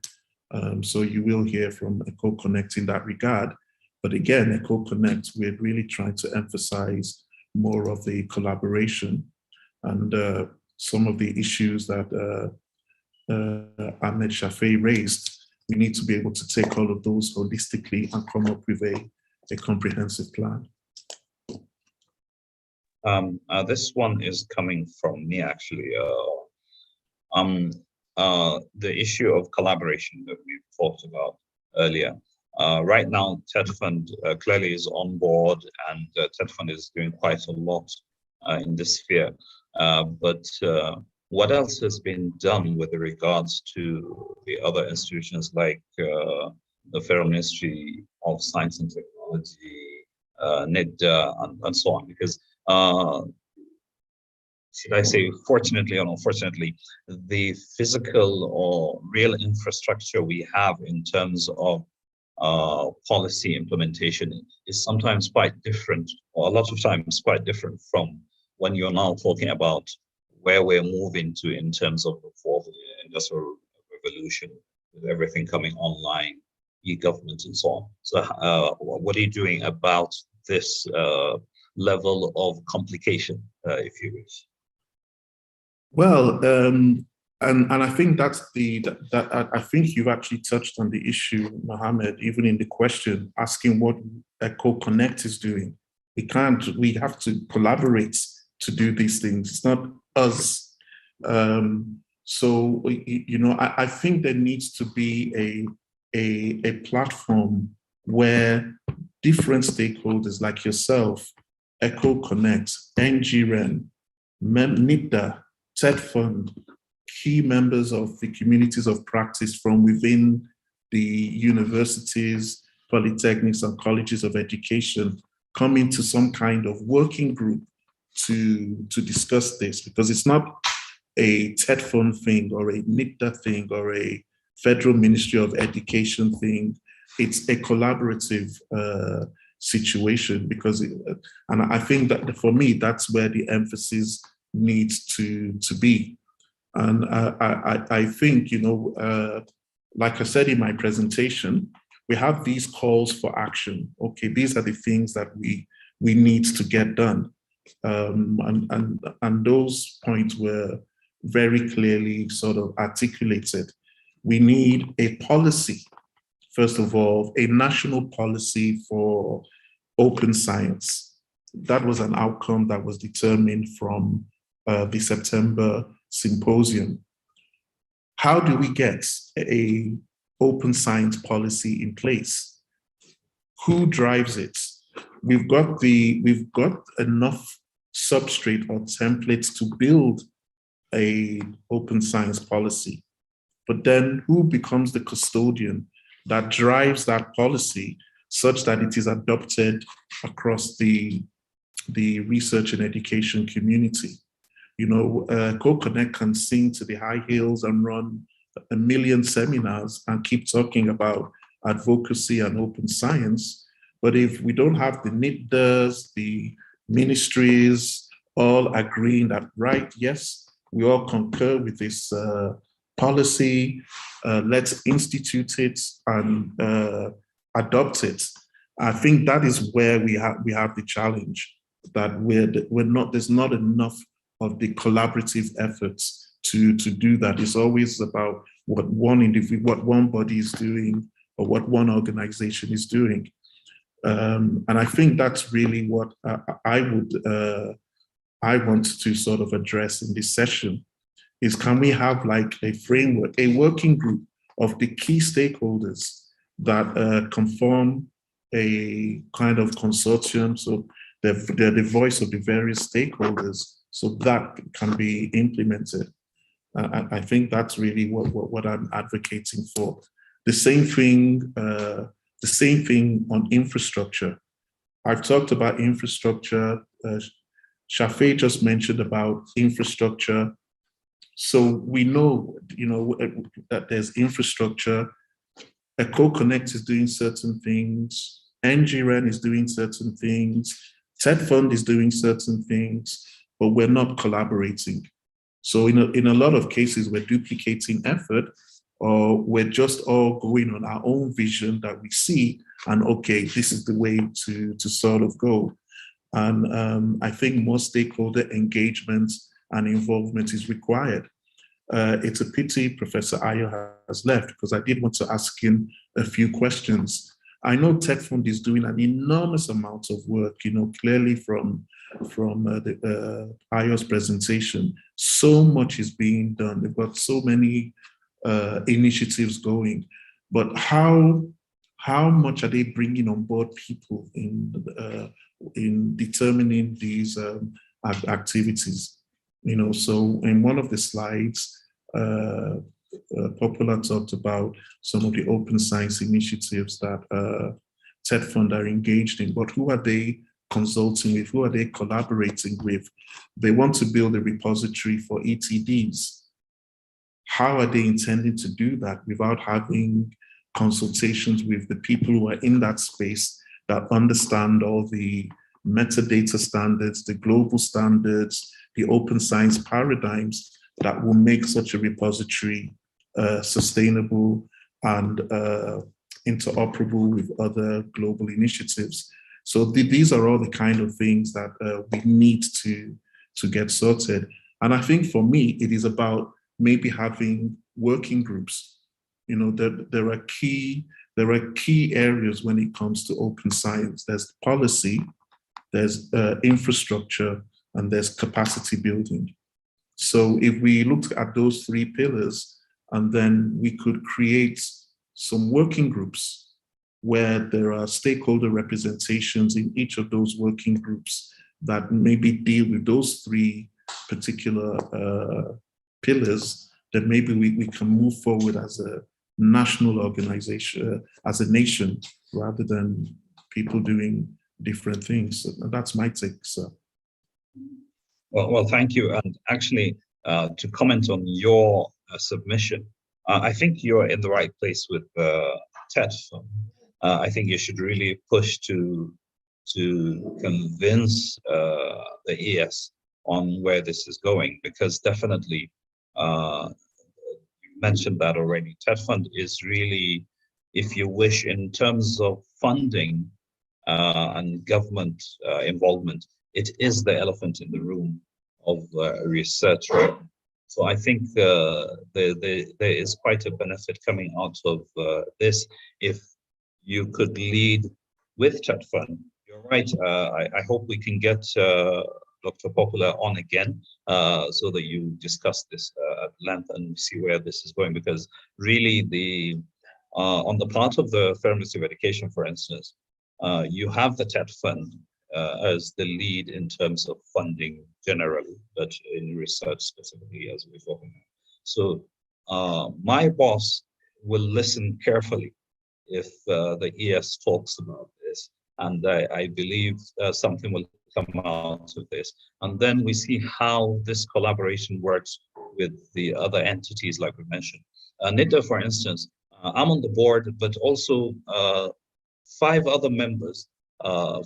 So you will hear from Eko-Konnect in that regard. But again, Eko-Konnect, we're really trying to emphasize more of the collaboration and some of the issues that Ahmed Shafei raised. We need to be able to take all of those holistically and come up with a comprehensive plan. This one is coming from me, actually. The issue of collaboration that we've talked about earlier. Right now, TEDFund clearly is on board, and TEDFund is doing quite a lot in this sphere. But what else has been done with regards to the other institutions like the Federal Ministry of Science and Technology, NIDA, and so on? Because should I say, fortunately or unfortunately, the physical or real infrastructure we have in terms of policy implementation is sometimes quite different, or a lot of times quite different from when you're now talking about where we're moving to in terms of the fourth industrial revolution, with everything coming online, e-government and so on. So what are you doing about this level of complication, if you wish? Well, and I think that's I think you've actually touched on the issue, Mohammed, even in the question, asking what Eko-Konnect is doing. We have to collaborate to do these things. It's not us. So, you know, I think there needs to be a platform where different stakeholders like yourself, Eko-Konnect, NGREN, NIDA, TEDFund, key members of the communities of practice from within the universities, polytechnics, and colleges of education come into some kind of working group to discuss this, because it's not a TEDFund thing or a NIDA thing or a Federal Ministry of Education thing. It's a collaborative situation, because, and I think that for me, that's where the emphasis needs to be. And I think, you know, like I said in my presentation, we have these calls for action. Okay, these are the things that we need to get done. And those points were very clearly sort of articulated. We need a policy, first of all, a national policy for open science. That was an outcome that was determined from the September symposium. How do we get a open science policy in place? Who drives it? We've got enough substrate or templates to build a open science policy. But then who becomes the custodian that drives that policy such that it is adopted across the research and education community? You know, Eko-Konnect can sing to the high hills and run 1 million seminars and keep talking about advocacy and open science. But if we don't have the NIDAs, the ministries all agreeing that, right, yes, we all concur with this policy, let's institute it and adopt it. I think that is where we have the challenge, that there's not enough of the collaborative efforts to do that. It's always about what one individual, what one body is doing, or what one organization is doing. And I think that's really what I want to sort of address in this session, is can we have like a framework, a working group of the key stakeholders that conform a kind of consortium. So they're the voice of the various stakeholders, so that can be implemented. I think that's really what I'm advocating for. The same thing on infrastructure. I've talked about infrastructure. Shafee just mentioned about infrastructure. So we know, that there's infrastructure. Eko-Konnect is doing certain things. NGREN is doing certain things. TED Fund is doing certain things, but we're not collaborating. So in a lot of cases, we're duplicating effort, or we're just all going on our own vision that we see, and okay, this is the way to sort of go. And I think more stakeholder engagement and involvement is required. It's a pity Professor Ayo has left, because I did want to ask him a few questions. I know TED Fund is doing an enormous amount of work, clearly from Ayo's presentation. So much is being done. They've got so many initiatives going, but how much are they bringing on board people in determining these activities? So in one of the slides, Popular talked about some of the open science initiatives that TED Fund are engaged in, but who are they consulting with? Who are they collaborating with? They want to build a repository for ETDs. How are they intending to do that without having consultations with the people who are in that space that understand all the metadata standards, the global standards, the open science paradigms that will make such a repository sustainable and interoperable with other global initiatives? So these are all the kind of things that we need to get sorted. And I think for me, it is about maybe having working groups. There are key areas when it comes to open science. There's policy, there's infrastructure, and there's capacity building. So if we looked at those three pillars, and then we could create some working groups where there are stakeholder representations in each of those working groups that maybe deal with those three particular pillars, then maybe we can move forward as a national organization, as a nation, rather than people doing different things. So that's my take, sir. Well, thank you. And actually, to comment on your submission, I think you're in the right place with TED. I think you should really push to convince the ES on where this is going, because definitely, you mentioned that already, TED Fund is really, if you wish, in terms of funding and government involvement, it is the elephant in the room of research. So I think there is quite a benefit coming out of this if you could lead with TED Fund. You're right. I hope we can get Dr. Popular on again so that you discuss this at length and see where this is going, because really on the part of the Federal Ministry of Education, for instance, you have the TED Fund as the lead in terms of funding generally, but in research specifically, as we're talking about. So my boss will listen carefully if the ES talks about this, and I believe something will come out of this. And then we see how this collaboration works with the other entities, like we mentioned. NIDA, for instance, I'm on the board, but also 5 other members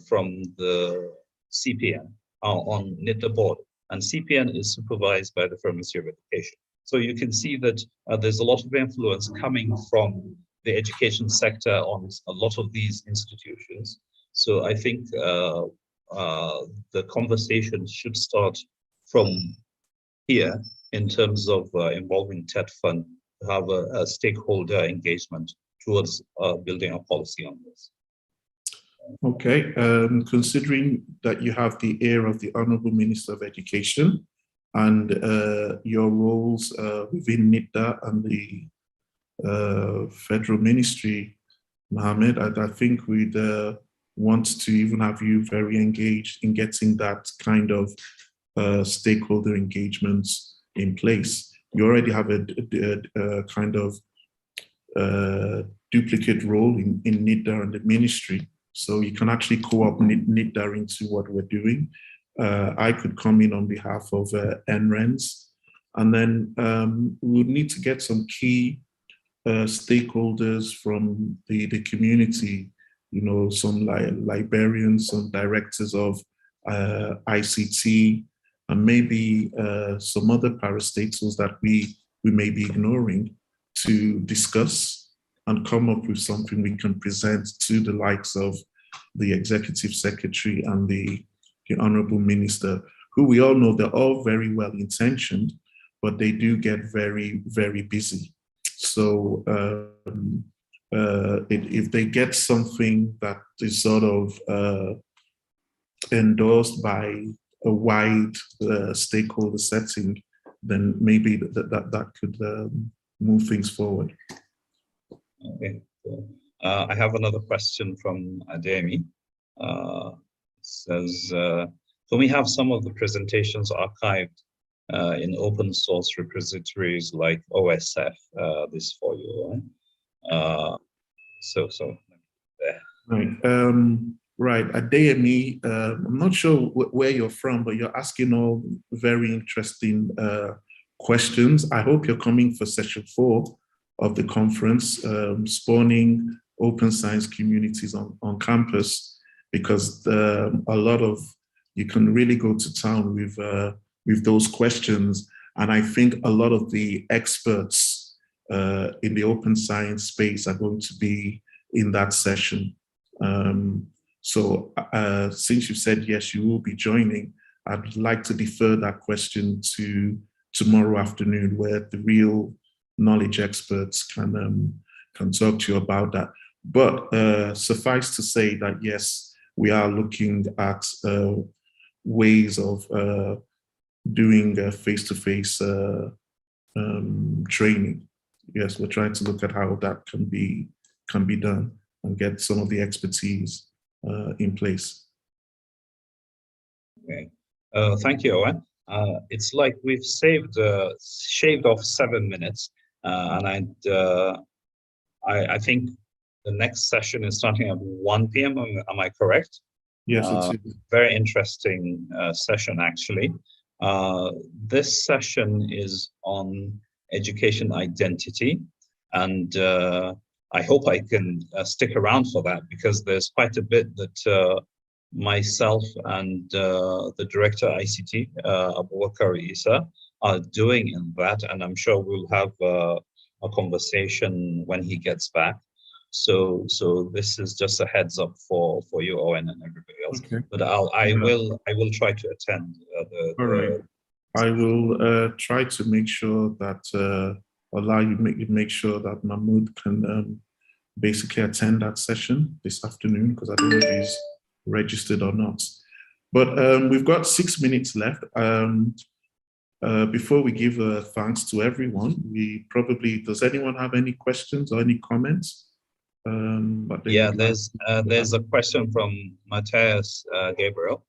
from the CPN are on NIDA board, and CPN is supervised by the Federal Ministry of Education. So you can see that there's a lot of influence coming from the education sector on a lot of these institutions. So I think the conversation should start from here in terms of involving TED Fund to have a stakeholder engagement towards building a policy on this. Okay, considering that you have the ear of the Honorable Minister of Education and your roles within NIDA and the Federal Ministry, Mohammed. I think we'd want to even have you very engaged in getting that kind of stakeholder engagements in place. You already have a kind of duplicate role in NIDA and the ministry. So you can actually co-opt NIDA into what we're doing. I could come in on behalf of NRENS, and then we'll need to get some key stakeholders from the community, you know, some librarians, some directors of ICT, and maybe some other parastatals that we may be ignoring, to discuss and come up with something we can present to the likes of the Executive Secretary and the Honorable Minister, who we all know they're all very well intentioned, but they do get very, very busy. So if they get something that is sort of endorsed by a wide stakeholder setting, then maybe that could move things forward. Okay, cool. I have another question from Ademi. Says, can we have some of the presentations archived in open source repositories like OSF? This for you. So right. Right, Ademi, I'm not sure where you're from, but you're asking all very interesting questions. I hope you're coming for session 4 of the conference, spawning open science communities on campus, because a lot of, you can really go to town with those questions. And I think a lot of the experts in the open science space are going to be in that session. So since you said yes, you will be joining, I'd like to defer that question to tomorrow afternoon, where the real knowledge experts can talk to you about that. But suffice to say that yes, we are looking at ways of doing face-to-face training. Yes, we're trying to look at how that can be done and get some of the expertise in place. Okay, thank you, Owen. It's like we've shaved off 7 minutes, and I think the next session is starting at 1 p.m. Am I correct? Yes, it is. Very interesting session, actually. This session is on education identity, and I hope I can stick around for that, because there's quite a bit that myself and the director ICT, Abubakar Isa, are doing in that, and I'm sure we'll have a conversation when he gets back. So this is just a heads up for you, Owen, and everybody else. Okay. But I will try to attend. All right. I will try to make sure that allow you make sure that Mahmoud can basically attend that session this afternoon, because I don't know if he's registered or not. But we've got 6 minutes left. Before we give thanks to everyone, does anyone have any questions or any comments? Yeah, there's a question from Matthias Gabriel.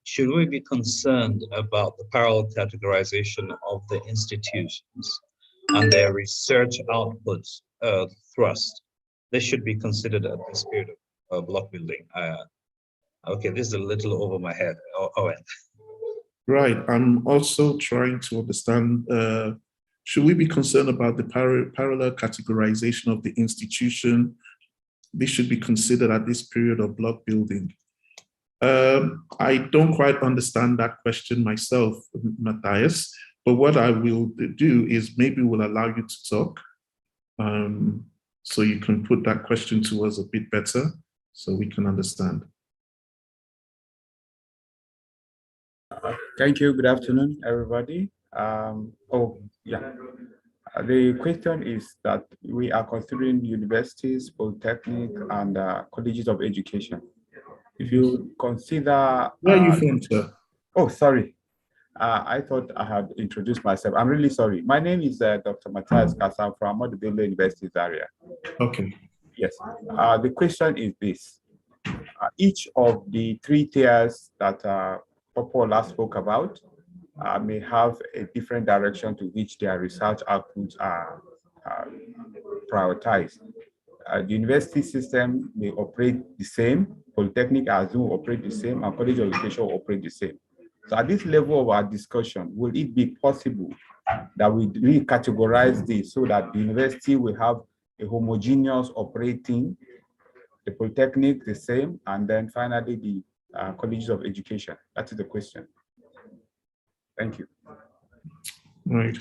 Should we be concerned about the parallel categorization of the institutions and their research outputs thrust? This should be considered at this period of block building. Okay, this is a little over my head. Owen. Right. I'm also trying to understand, should we be concerned about the parallel categorization of the institution? This should be considered at this period of block building. I don't quite understand that question myself, Matthias, but what I will do is maybe we'll allow you to talk, so you can put that question to us a bit better so we can understand. Thank you. Good afternoon, everybody. The question is that we are considering universities, polytechnic, and colleges of education. If you consider... Where are you from, sir? Oh, sorry. I thought I had introduced myself. I'm really sorry. My name is Dr. Matthias Kassan from Ahmadu Bello University area. Okay. Yes. The question is this. Each of the three tiers that Popular spoke about may have a different direction to which their research outputs are prioritized. The university system may operate the same, Polytechnic as will operate the same, and College of Education will operate the same. So at this level of our discussion, will it be possible that we recategorize this so that the university will have a homogeneous operating, the Polytechnic the same, and then finally the colleges of education? That is the question. Thank you. Right.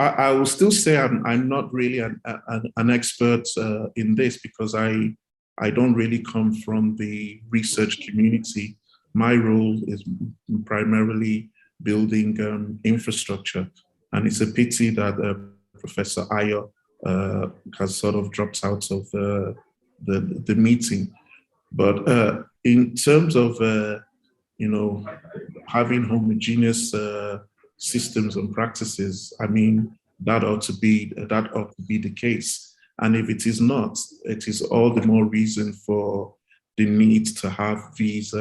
I will still say I'm not really an expert in this because I don't really come from the research community. My role is primarily building infrastructure, and it's a pity that Professor Ayo has sort of dropped out of the meeting. But in terms of having homogeneous systems and practices, I mean, that ought to be the case. And if it is not, it is all the more reason for the need to have these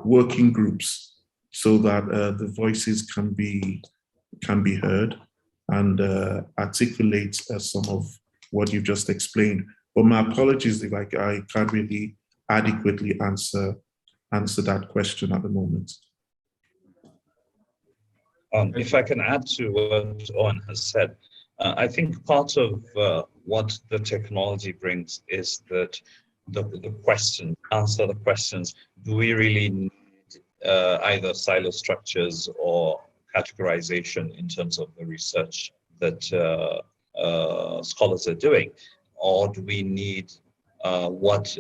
working groups so that the voices can be heard and articulate some of what you just explained. But my apologies if I can't really adequately answer that question at the moment. If I can add to what Owen has said, I think part of what the technology brings is that the answer the questions, do we really need either silo structures or categorization in terms of the research that scholars are doing? Or do we need what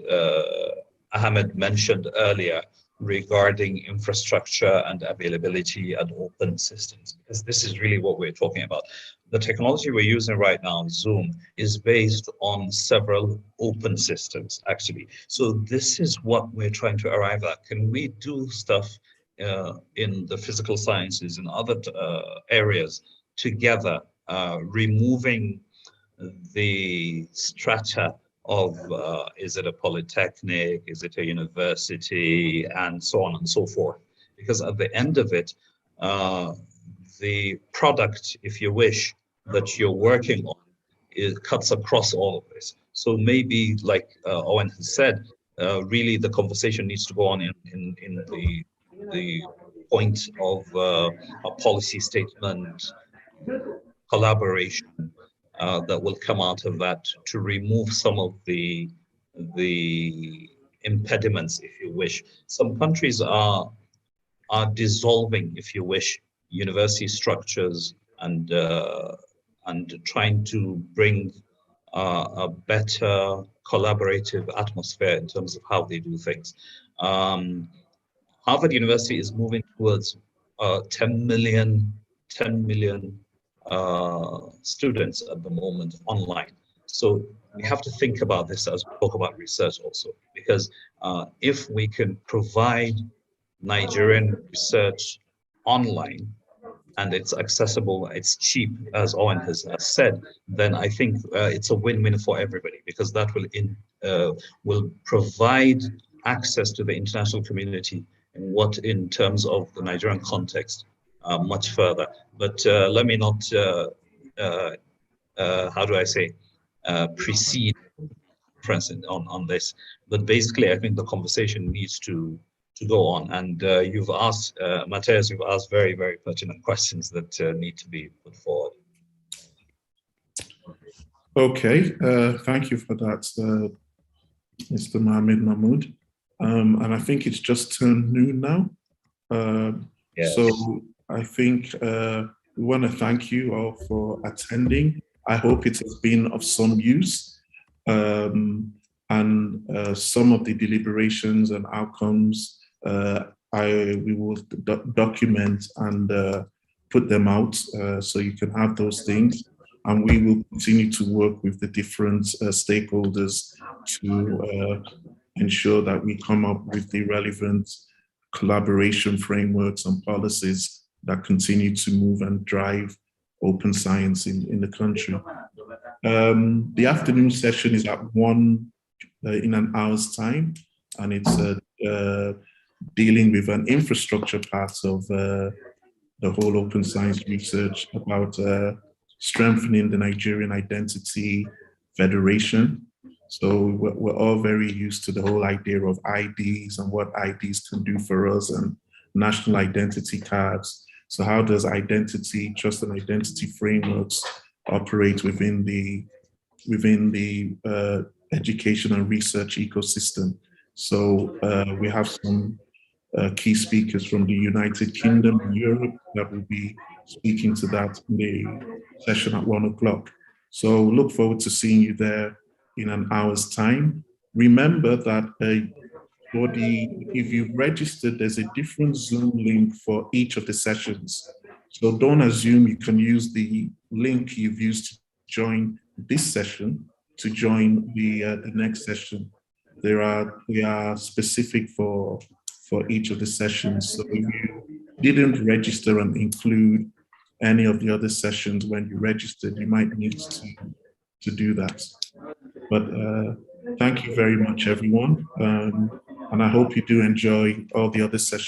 Ahmed mentioned earlier regarding infrastructure and availability and open systems? Because this is really what we're talking about. The technology we're using right now, Zoom, is based on several open systems, actually. So this is what we're trying to arrive at. Can we do stuff in the physical sciences and other areas together, removing the strata of is it a polytechnic, is it a university, and so on and so forth. Because at the end of it, the product, if you wish, that you're working on, it cuts across all of this. So maybe, like Owen has said, really the conversation needs to go on in the point of a policy statement, collaboration, that will come out of that to remove some of the impediments, if you wish. Some countries are dissolving, if you wish, university structures and trying to bring a better collaborative atmosphere in terms of how they do things. Harvard University is moving towards 10 million students at the moment online. So we have to think about this as we talk about research also, because if we can provide Nigerian research online and it's accessible, it's cheap, as Owen has said, then I think it's a win-win for everybody, because that will provide access to the international community in terms of the Nigerian context much further. But let me not, how do I say, precede, for instance, on this. But basically, I think the conversation needs to go on. And you've asked, Mateus, you've asked very, very pertinent questions that need to be put forward. Okay, thank you for that, Mr. Mohammed Mahmoud. And I think it's just turned noon now. Yes. So I think we want to thank you all for attending. I hope it has been of some use. And some of the deliberations and outcomes, we will document and put them out so you can have those things. And we will continue to work with the different stakeholders to ensure that we come up with the relevant collaboration frameworks and policies that continue to move and drive open science in the country. The afternoon session is at 1 in an hour's time, and it's dealing with an infrastructure part of the whole open science research about strengthening the Nigerian Identity Federation. So we're all very used to the whole idea of IDs and what IDs can do for us and national identity cards. So how does identity, trust and identity frameworks operate within the education and research ecosystem? So we have some key speakers from the United Kingdom and Europe that will be speaking to that in the session at 1 o'clock. So look forward to seeing you there in an hour's time. Remember that if you've registered, there's a different Zoom link for each of the sessions. So don't assume you can use the link you've used to join this session to join the next session. They are specific for each of the sessions. So if you didn't register and include any of the other sessions when you registered, you might need to do that. But thank you very much, everyone. And I hope you do enjoy all the other sessions.